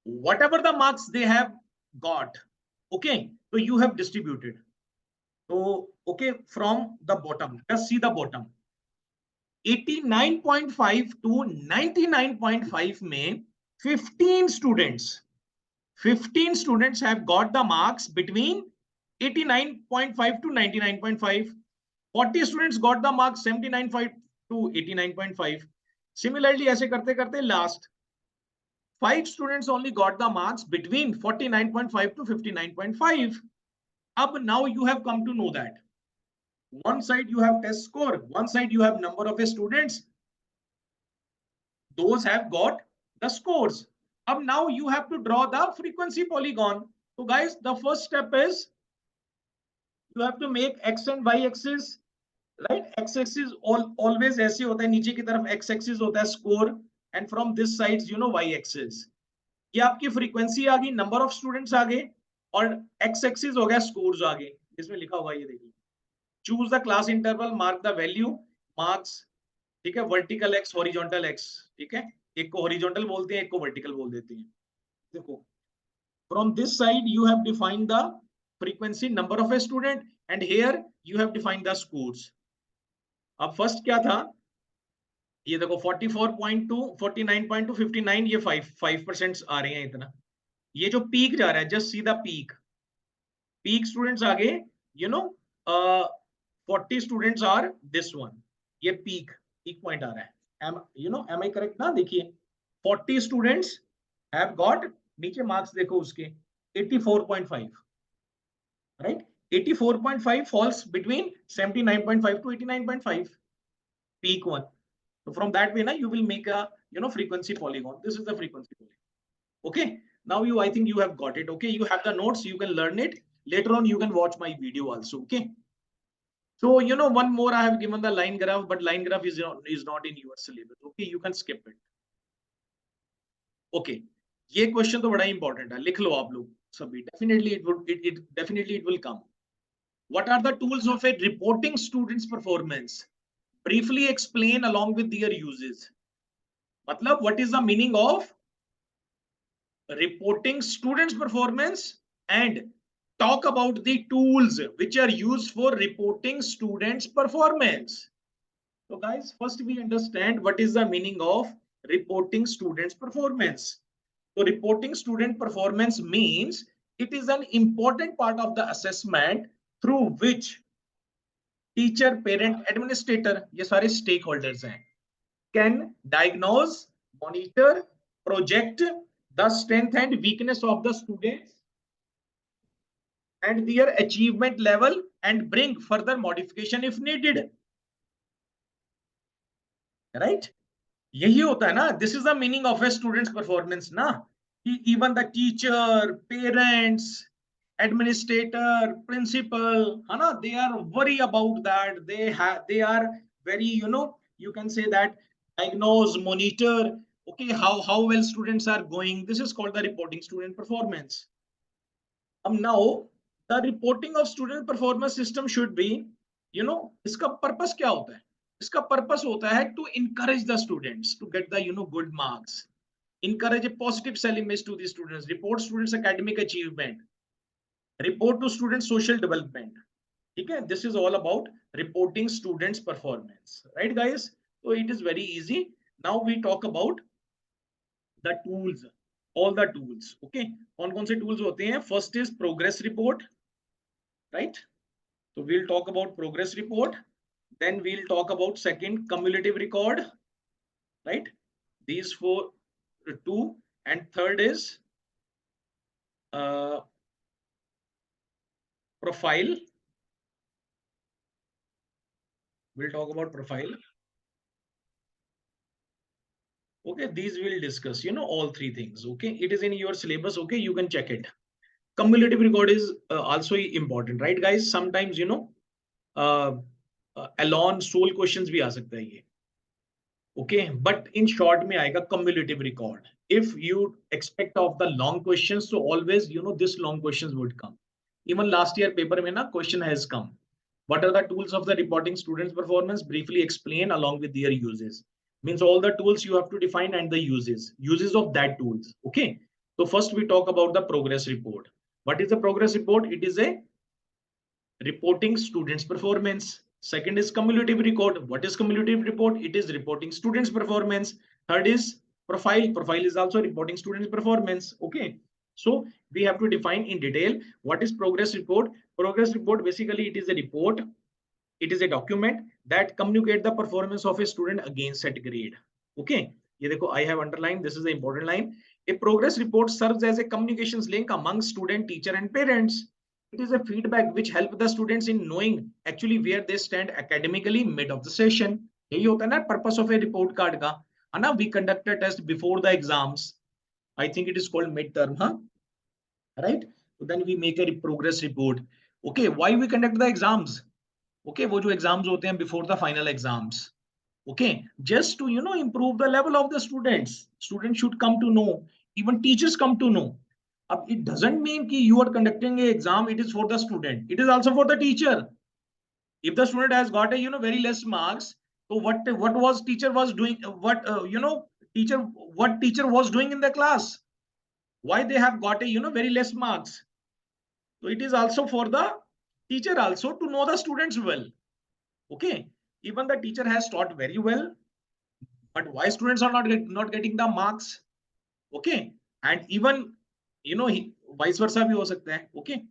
Whatever the marks they have got, okay, so you have distributed. So okay, from the bottom, just see the bottom. 89.5 to 99.5 में 15 students have got the marks between 89.5 to 99.5. 40 students got the marks 79.5 to 89.5. Similarly, ऐसे करते करते last 5 students only got the marks between 49.5 to 59.5. Up now you have come to know that one side you have test score, one side you have number of students. Those have got the scores. Up now you have to draw the frequency polygon. So guys, the first step is you have to make x and y axis. Right, x-axis always ऐसे होता है, नीचे की तरफ x-axis होता है score, and from this side y-axis. ये आपकी फ्रीक्वेंसी आ गई, नंबर ऑफ स्टूडेंट्स आ गए, और एक्स एक्सिस हो गया स्कोर्स आ गए। इसमें लिखा हुआ ये देखिए, choose the class interval, mark the value, marks, ठीक है, वर्टिकल एक्स, हॉरिजॉन्टल एक्स, ठीक है, एक को हॉरिजॉन्टल बोलते हैं, एक को वर्टिकल बोल देते हैं। देखो, from this side you have defined the frequency, number of a student, and here you have defined the scores. अब फर्स्ट क्या था, ये देखो 44.2, 49.2, 59, ये 5% आ रहे हैं इतना। ये जो पीक जा रहा है, just see the peak students आगे, you know 40 students are this one, ये पीक पॉइंट आ रहा है। एम आई करेक्ट ना? देखिए 40 स्टूडेंट्स हैव गॉट, नीचे मार्क्स देखो उसके 84.5, right? 84.5 falls between 79.5 to 89.5, peak one. So from that way, na, you will make a frequency polygon. This is the frequency polygon. Okay. Now I think you have got it. Okay. You have the notes. You can learn it. Later on, you can watch my video also. Okay. So, one more, I have given the line graph, but line graph is not in your syllabus. Okay. You can skip it. Okay. ये question तो बड़ा important है, लिख लो आप लोग सभी। Definitely it will come. What are the tools of a reporting students' performance? Briefly explain along with their uses. मतलब, what is the meaning of reporting students' performance, and talk about the tools which are used for reporting students' performance. So guys, first we understand what is the meaning of reporting students' performance. So reporting student performance means it is an important part of the assessment through which teacher, parent, administrator, ये सारे stakeholders हैं, can diagnose, monitor, project the strength and weakness of the students and their achievement level and bring further modification if needed. Right? यही होता है ना, this is the meaning of a student's performance ना. Even the teacher, parents, administrator, principal, है ना, they are worry about that. They are very, you can say that, diagnose, monitor, okay, how well students are going. This is called the reporting student performance. Now the reporting of student performance system should be, इसका purpose क्या होता है? इसका purpose होता है to encourage the students to get the good marks, encourage a positive self-image to the students, report students academic achievement, report to students social development. ठीक है, this is all about reporting students performance, right guys? So it is very easy. Now we talk about the tools, all the tools. Okay, कौन कौन से tools होते हैं? First is progress report, right? So we'll talk about progress report. Then we'll talk about second, cumulative record, right? These two, and third is profile. We'll talk about profile. Okay, these we'll discuss, all three things. Okay, it is in your syllabus. Okay, you can check it. Cumulative record is also important, right guys? Sometimes, alone sole questions भी आ सकता है ये. Okay, but in short में आएगा cumulative record. If you expect of the long questions, so always, this long questions would come. Even last year paper में ना question has come. What are the tools of the reporting students' performance? Briefly explain along with their uses. Means all the tools you have to define and the uses of that tools. Okay. So first we talk about the progress report. What is the progress report? It is a reporting students' performance. Second is cumulative record. What is cumulative report? It is reporting students' performance. Third is profile. Profile is also reporting students' performance. Okay. So we have to define in detail what is progress report. Progress report, basically it is a report. It is a document that communicate the performance of a student against set grade. Okay. ये देखो, I have underlined. This is the important line. A progress report serves as a communications link among student, teacher, and parents. It is a feedback which help the students in knowing actually where they stand academically mid of the session. यही होता है ना purpose of a report card का, है ना? We conduct a test before the exams. I think it is called midterm, huh? Right? So then we make a progress report. Okay, why we conduct the exams? Okay, वो जो exams होते हैं before the final exams. Okay, just to improve the level of the students. Students should come to know Even teachers come to know. It doesn't mean that you are conducting an exam, it is for the student. It is also for the teacher. If the student has got a very less marks, so what was teacher was doing? What teacher was doing in the class? Why they have got a very less marks? So it is also for the teacher also to know the students well. Okay, even the teacher has taught very well, but why students are not getting the marks? Okay, and even vice versa bhi ho sakta hai. Okay,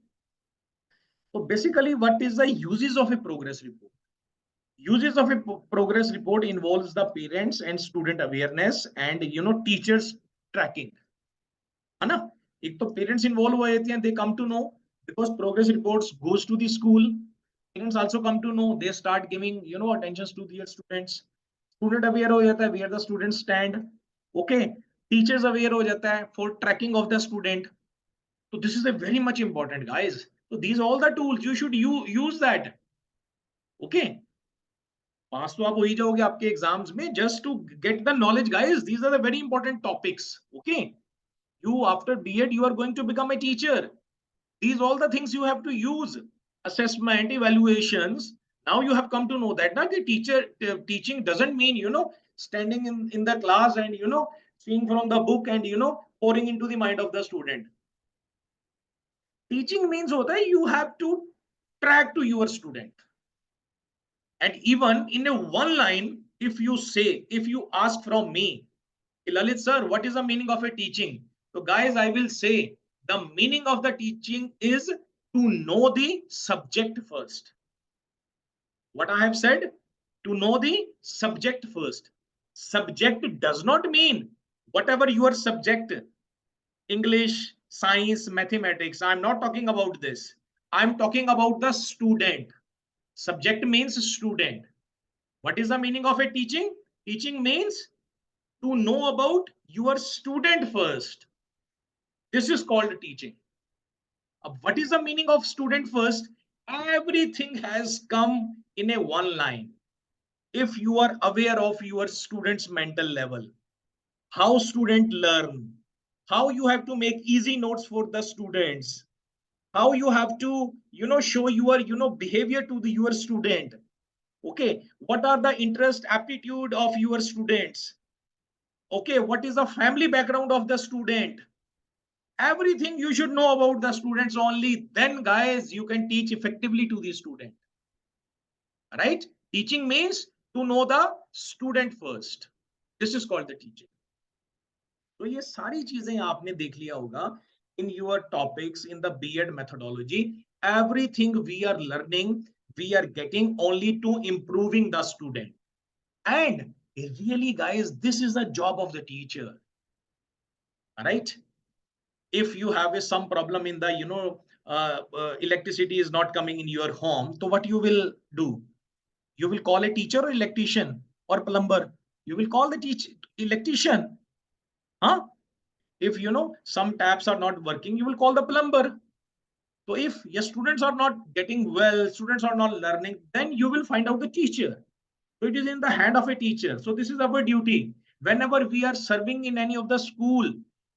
so basically, what is the uses of a progress report? Uses of a progress report involves the parents and student awareness and teachers tracking. है ना? एक तो parents involved हो जाते हैं, they come to know because progress reports goes to the school. Parents also come to know, they start giving attentions to their students. Student aware हो जाता है where the students stand. Okay, teachers aware हो जाता है for tracking of the student. So this is a very much important, guys. So these are all the tools you should use that. Okay, पास तो आप हो ही जाओगे आपके exams में. Just to get the knowledge, guys, these are the very important topics. Okay, you after B.Ed you are going to become a teacher. These all the things you have to use. Assessment, evaluations. Now you have come to know that the teacher teaching doesn't mean standing in the class and seeing from the book and pouring into the mind of the student. Teaching means hota hai you have to track to your student. And even in a one line, if you ask from me, Lalit sir, what is the meaning of a teaching? So guys, I will say the meaning of the teaching is to know the subject first. What I have said, to know the subject first. Subject does not mean whatever your subject, English, science, mathematics. I'm not talking about this. I'm talking about the student. Subject means student. What is the meaning of a teaching? Teaching means to know about your student first. This is called teaching. What is the meaning of student first? Everything has come in a one line. If you are aware of your student's mental level, how student learn, how you have to make easy notes for the students, how you have to show your behavior to your student. Okay, what are the interest, aptitude of your students? Okay, what is the family background of the student? Everything you should know about the students. Only then, guys, you can teach effectively to the student. Right? Teaching means to know the student first. This is called the teaching. तो ये सारी चीजें आपने देख लिया होगा in your topics in the B.Ed methodology. Everything we are learning, we are getting only to improving the student. And really, guys, this is the job of the teacher. All right? If you have some problem in the electricity is not coming in your home, so what you will do? You will call a teacher or electrician or plumber? You will call the electrician. Huh? If some taps are not working, you will call the plumber. So if your students are not getting well, students are not learning, then you will find out the teacher. So it is in the hand of a teacher. So this is our duty. Whenever we are serving in any of the school,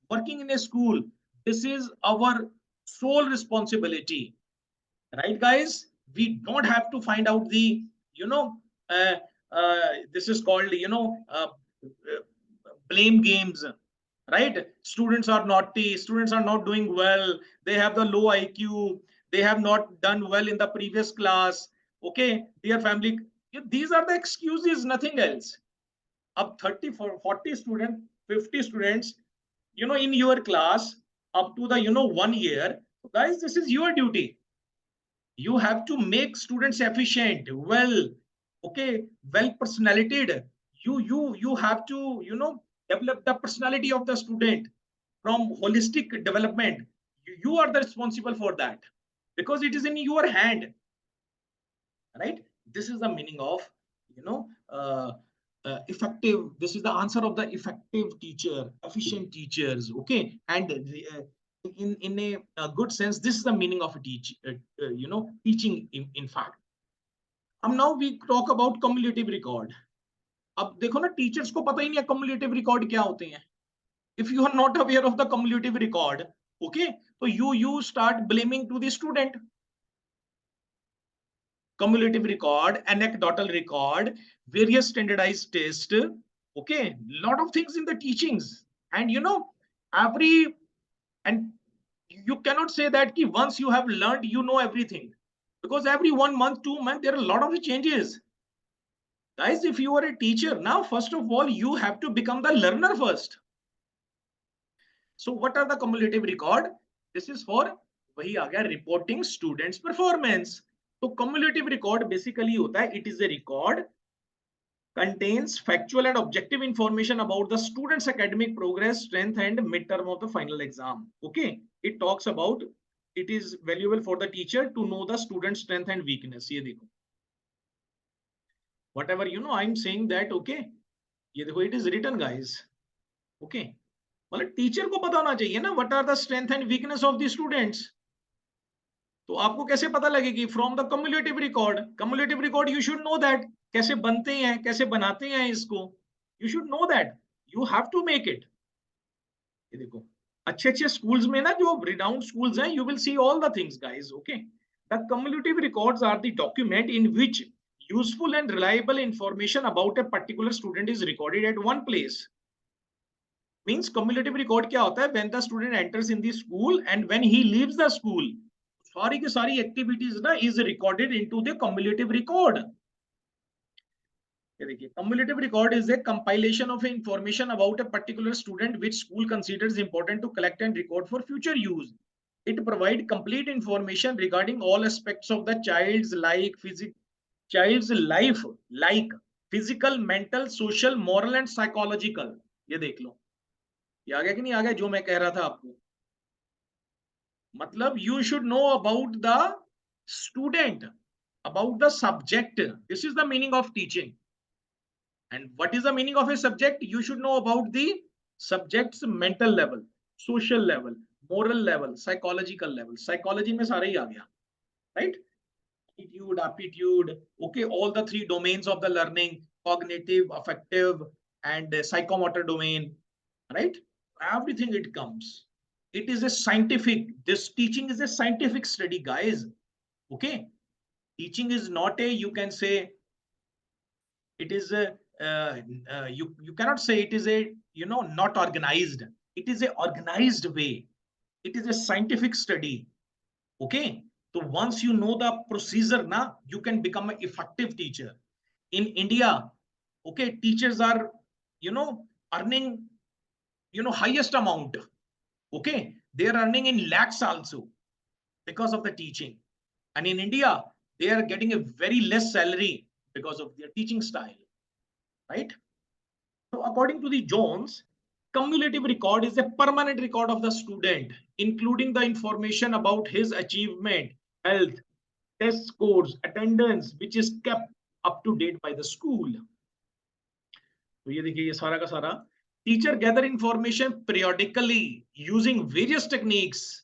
working in a school, this is our sole responsibility. Right, guys? We don't have to find out the this is called blame games. Right? Students are naughty, students are not doing well, they have the low IQ, they have not done well in the previous class. Okay, their family, these are the excuses, nothing else. Up 30 40 students, 50 students in your class, up to the 1 year. Guys, this is your duty. You have to make students efficient, well, okay, well personalitated. You have to develop the personality of the student from holistic development. You are the responsible for that because it is in your hand. Right? This is the meaning of effective. This is the answer of the effective teacher, efficient teachers. Okay, and in a good sense, this is the meaning of a teaching in fact. Now we talk about cumulative record. अब देखो ना, teachers को पता ही नहीं है cumulative record क्या होते हैं. If you are not aware of the cumulative record, okay, so you start blaming to the student. Cumulative record, anecdotal record, various standardized tests, okay, lot of things in the teachings. And every, and you cannot say that ki once you have learned, you know everything, because every 1 month, 2 months, there are a lot of changes. Guys, if you are a teacher, now first of all, you have to become the learner first. So what are the cumulative record? This is for वही आ गया reporting students performance. तो cumulative record basically होता है, it is a record contains factual and objective information about the student's academic progress, strength and midterm of the final exam. Okay, it talks about, it is valuable for the teacher to know the student's strength and weakness. ये देखो, whatever I'm saying that, okay, ये देखो, it is written guys. Okay, मतलब teacher को पता होना चाहिए ना, what are the strength and weakness of the students. तो आपको कैसे पता लगेगी? From the cumulative record. Cumulative record you should know that, कैसे बनते हैं, कैसे बनाते हैं इसको, you should know that, you have to make it. ये देखो, अच्छे अच्छे स्कूल्स में ना, जो रिनाउंड स्कूल्स हैं, you will see all the things guys. Okay, the cumulative records are the document in which useful and reliable information about a particular student is recorded at one place. Means cumulative record क्या होता है? When the student enters in the school and when he leaves the school, सारी की सारी activities ना is recorded into the cumulative record. ये देखिए, cumulative record is a compilation of information about a particular student which school considers important to collect and record for future use. It provides complete information regarding all aspects of the child's life, like physical, mental, social, moral and psychological. ये देख लो, ये आ गया कि नहीं आ गया जो मैं कह रहा था आपको? मतलब you should know about the student, about the subject. This is the meaning of teaching. And what is the meaning of a subject? You should know about the subject's mental level, social level, moral level, psychological level. Psychology में सारा ही आ गया, right? Attitude, aptitude, okay, all the three domains of the learning: cognitive, affective and psychomotor domain, right? Everything it comes. It is a scientific, this teaching is a scientific study guys. Okay, teaching is not a, you can say it is a you cannot say it is a not organized. It is a organized way. It is a scientific study. Okay, so once you know the procedure now, you can become an effective teacher. In India, okay, teachers are earning highest amount. Okay, they are earning in lakhs also because of the teaching. And in India, they are getting a very less salary because of their teaching style, right? So according to the Jones, cumulative record is a permanent record of the student, including the information about his achievement, health, test scores, attendance, which is kept up to date by the school. तो ये देखिए, ये सारा का सारा teacher gather information periodically using various techniques.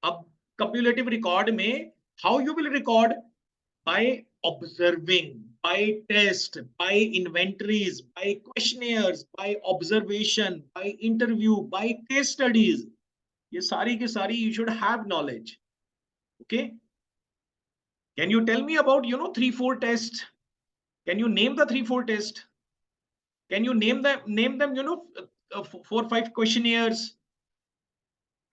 अब cumulative record में how you will record? By observing, by test, by inventories, by questionnaires, by observation, by interview, by case studies. ये सारी के सारी you should have knowledge. Okay. Can you tell me about 3-4 tests? Can you name the 3-4 tests? Can you name them 4-5 questionnaires?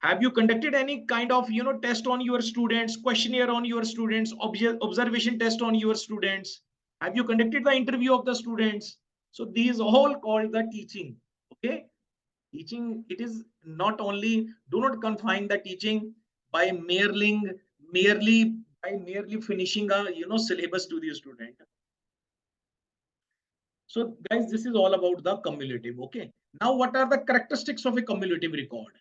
Have you conducted any kind of test on your students, questionnaire on your students, observation test on your students? Have you conducted the interview of the students? So these all called the teaching. Okay, teaching, it is not only, do not confine the teaching by merely finishing a syllabus to the student. So guys, this is all about the cumulative. Okay, now what are the characteristics of a cumulative record?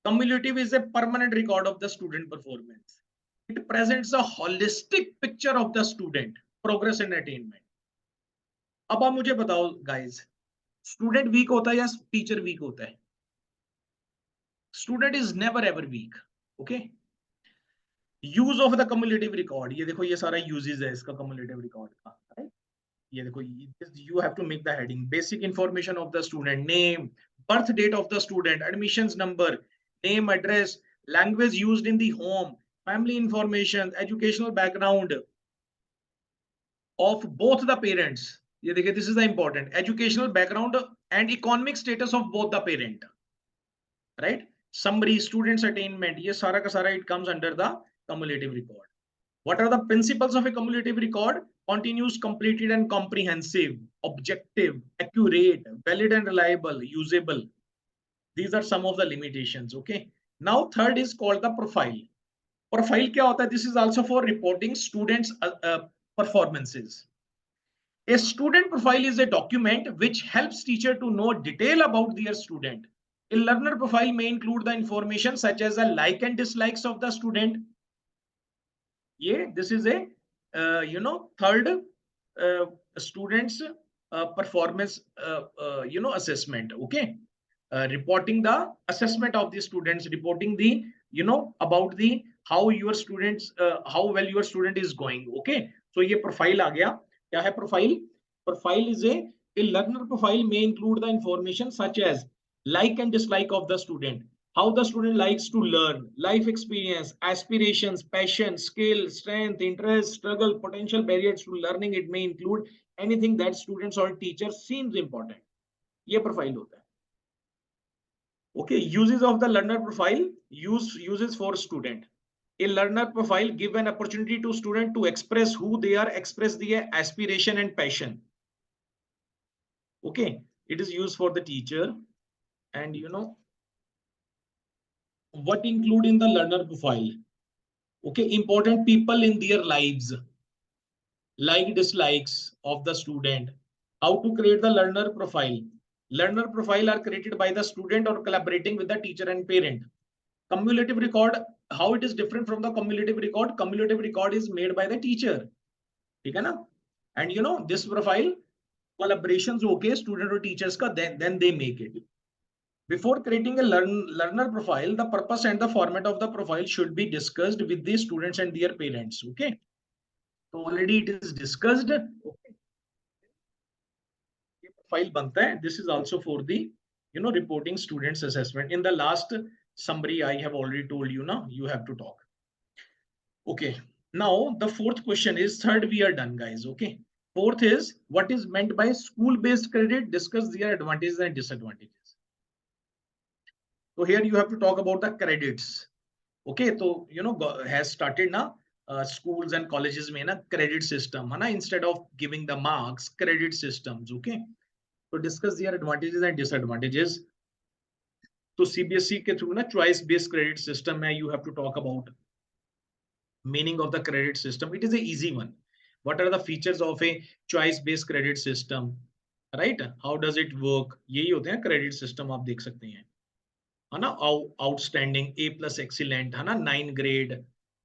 Cumulative is a permanent record of the student performance. It presents a holistic picture of the student progress and attainment. अब आप मुझे बताओ guys, student weak होता है या teacher weak होता है? Student is never ever weak. Okay. Use of the cumulative record. ये देखो, ये सारा uses है इसका cumulative record का, right? ये देखो, you have to make the heading: basic information of the student: name, birth date of the student, admissions number, name, address, language used in the home, family information, educational background of both the parents. ये देखिए, this is the important educational background and economic status of both the parent, right? Summary, students attainment, ये सारा का सारा it comes under the cumulative record. What are the principles of a cumulative record? Continuous, completed and comprehensive, objective, accurate, valid and reliable, usable. These are some of the limitations. Okay. Now third is called the profile. Profile क्या होता है? This is also for reporting students' performances. A student profile is a document which helps teacher to know detail about their student. A learner profile may include the information such as the like and dislikes of the student. Yeah, this is a third students performance assessment. Okay, reporting the assessment of the students, reporting the about the how your students how well your student is going. Okay, so ये profile आ गया. क्या है profile? Profile is a learner profile may include the information such as like and dislike of the student, how the student likes to learn, life experience, aspirations, passion, skill, strength, interest, struggle, potential barriers to learning. It may include anything that students or teachers seems important. ये profile होता है. Okay, uses of the learner profile, uses for student. A learner profile give an opportunity to student to express who they are, express their aspiration and passion. Okay, it is used for the teacher. And what include in the learner profile? Okay, important people in their lives, like dislikes of the student. How to create the learner profile? Learner profile are created by the student or collaborating with the teacher and parent. Cumulative record, how it is different from the cumulative record? Cumulative record is made by the teacher. ठीक है ना? And this profile collaborations okay student or teachers ka, then they make it. Before creating a learner profile, the purpose and the format of the profile should be discussed with the students and their parents. Okay, so already it is discussed. Okay, profile banta hai. This is also for the reporting students assessment. In the last summary I have already told you now you have to talk. Okay, now the fourth question is, third we are done guys. Okay, fourth is what is meant by school based credit, discuss their advantages and disadvantages. So here you have to talk about the credits. Okay, so has started now schools and colleges mein na credit system hai na, instead of giving the marks, credit systems. Okay, so discuss their advantages and disadvantages. So CBSE ke through na choice based credit system hai, you have to talk about meaning of the credit system. It is a easy one. What are the features of a choice based credit system, right? How does it work? यही होते हैं credit system, आप देख सकते हैं है ना. Outstanding, A plus excellent है ना, 9 grade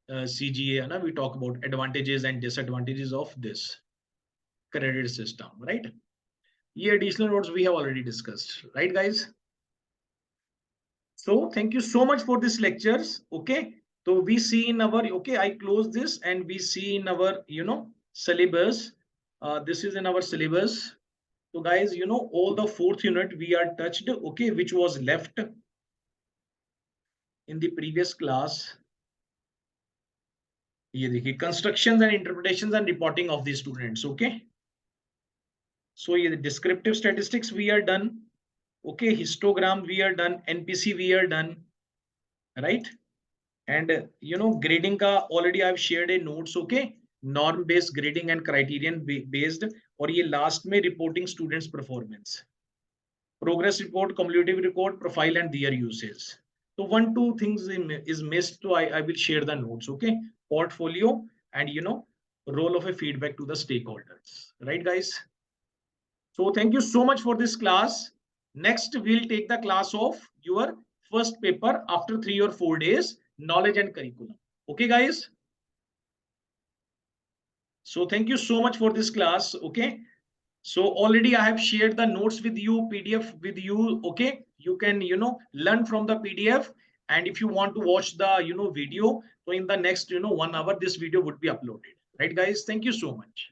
CGA है ना. We talk about advantages and disadvantages of this credit system, right? ये additional notes we have already discussed, right guys? So thank you so much for this lectures. Okay, so we see in our, okay, I close this and we see in our syllabus. This is in our syllabus. So guys, all the fourth unit we are touched, okay, which was left in the previous class. ये देखिए, constructions and interpretations and reporting of the students. Okay, so the descriptive statistics we are done. Okay, histogram we are done, NPC we are done, right? And grading ka already I've shared a notes. Okay, norm based grading and criterion based. और ये last में reporting students performance, progress report, cumulative report, profile and their uses. So 1-2 things is missed, so I will share the notes. Okay, portfolio and role of a feedback to the stakeholders, right guys? So thank you so much for this class. Next we'll take the class of your first paper after 3 or 4 days, knowledge and curriculum. Okay guys, so thank you so much for this class. Okay, so already I have shared the notes with you, PDF with you. Okay, you can learn from the PDF, and if you want to watch the video, so in the next 1 hour this video would be uploaded, right guys? Thank you so much.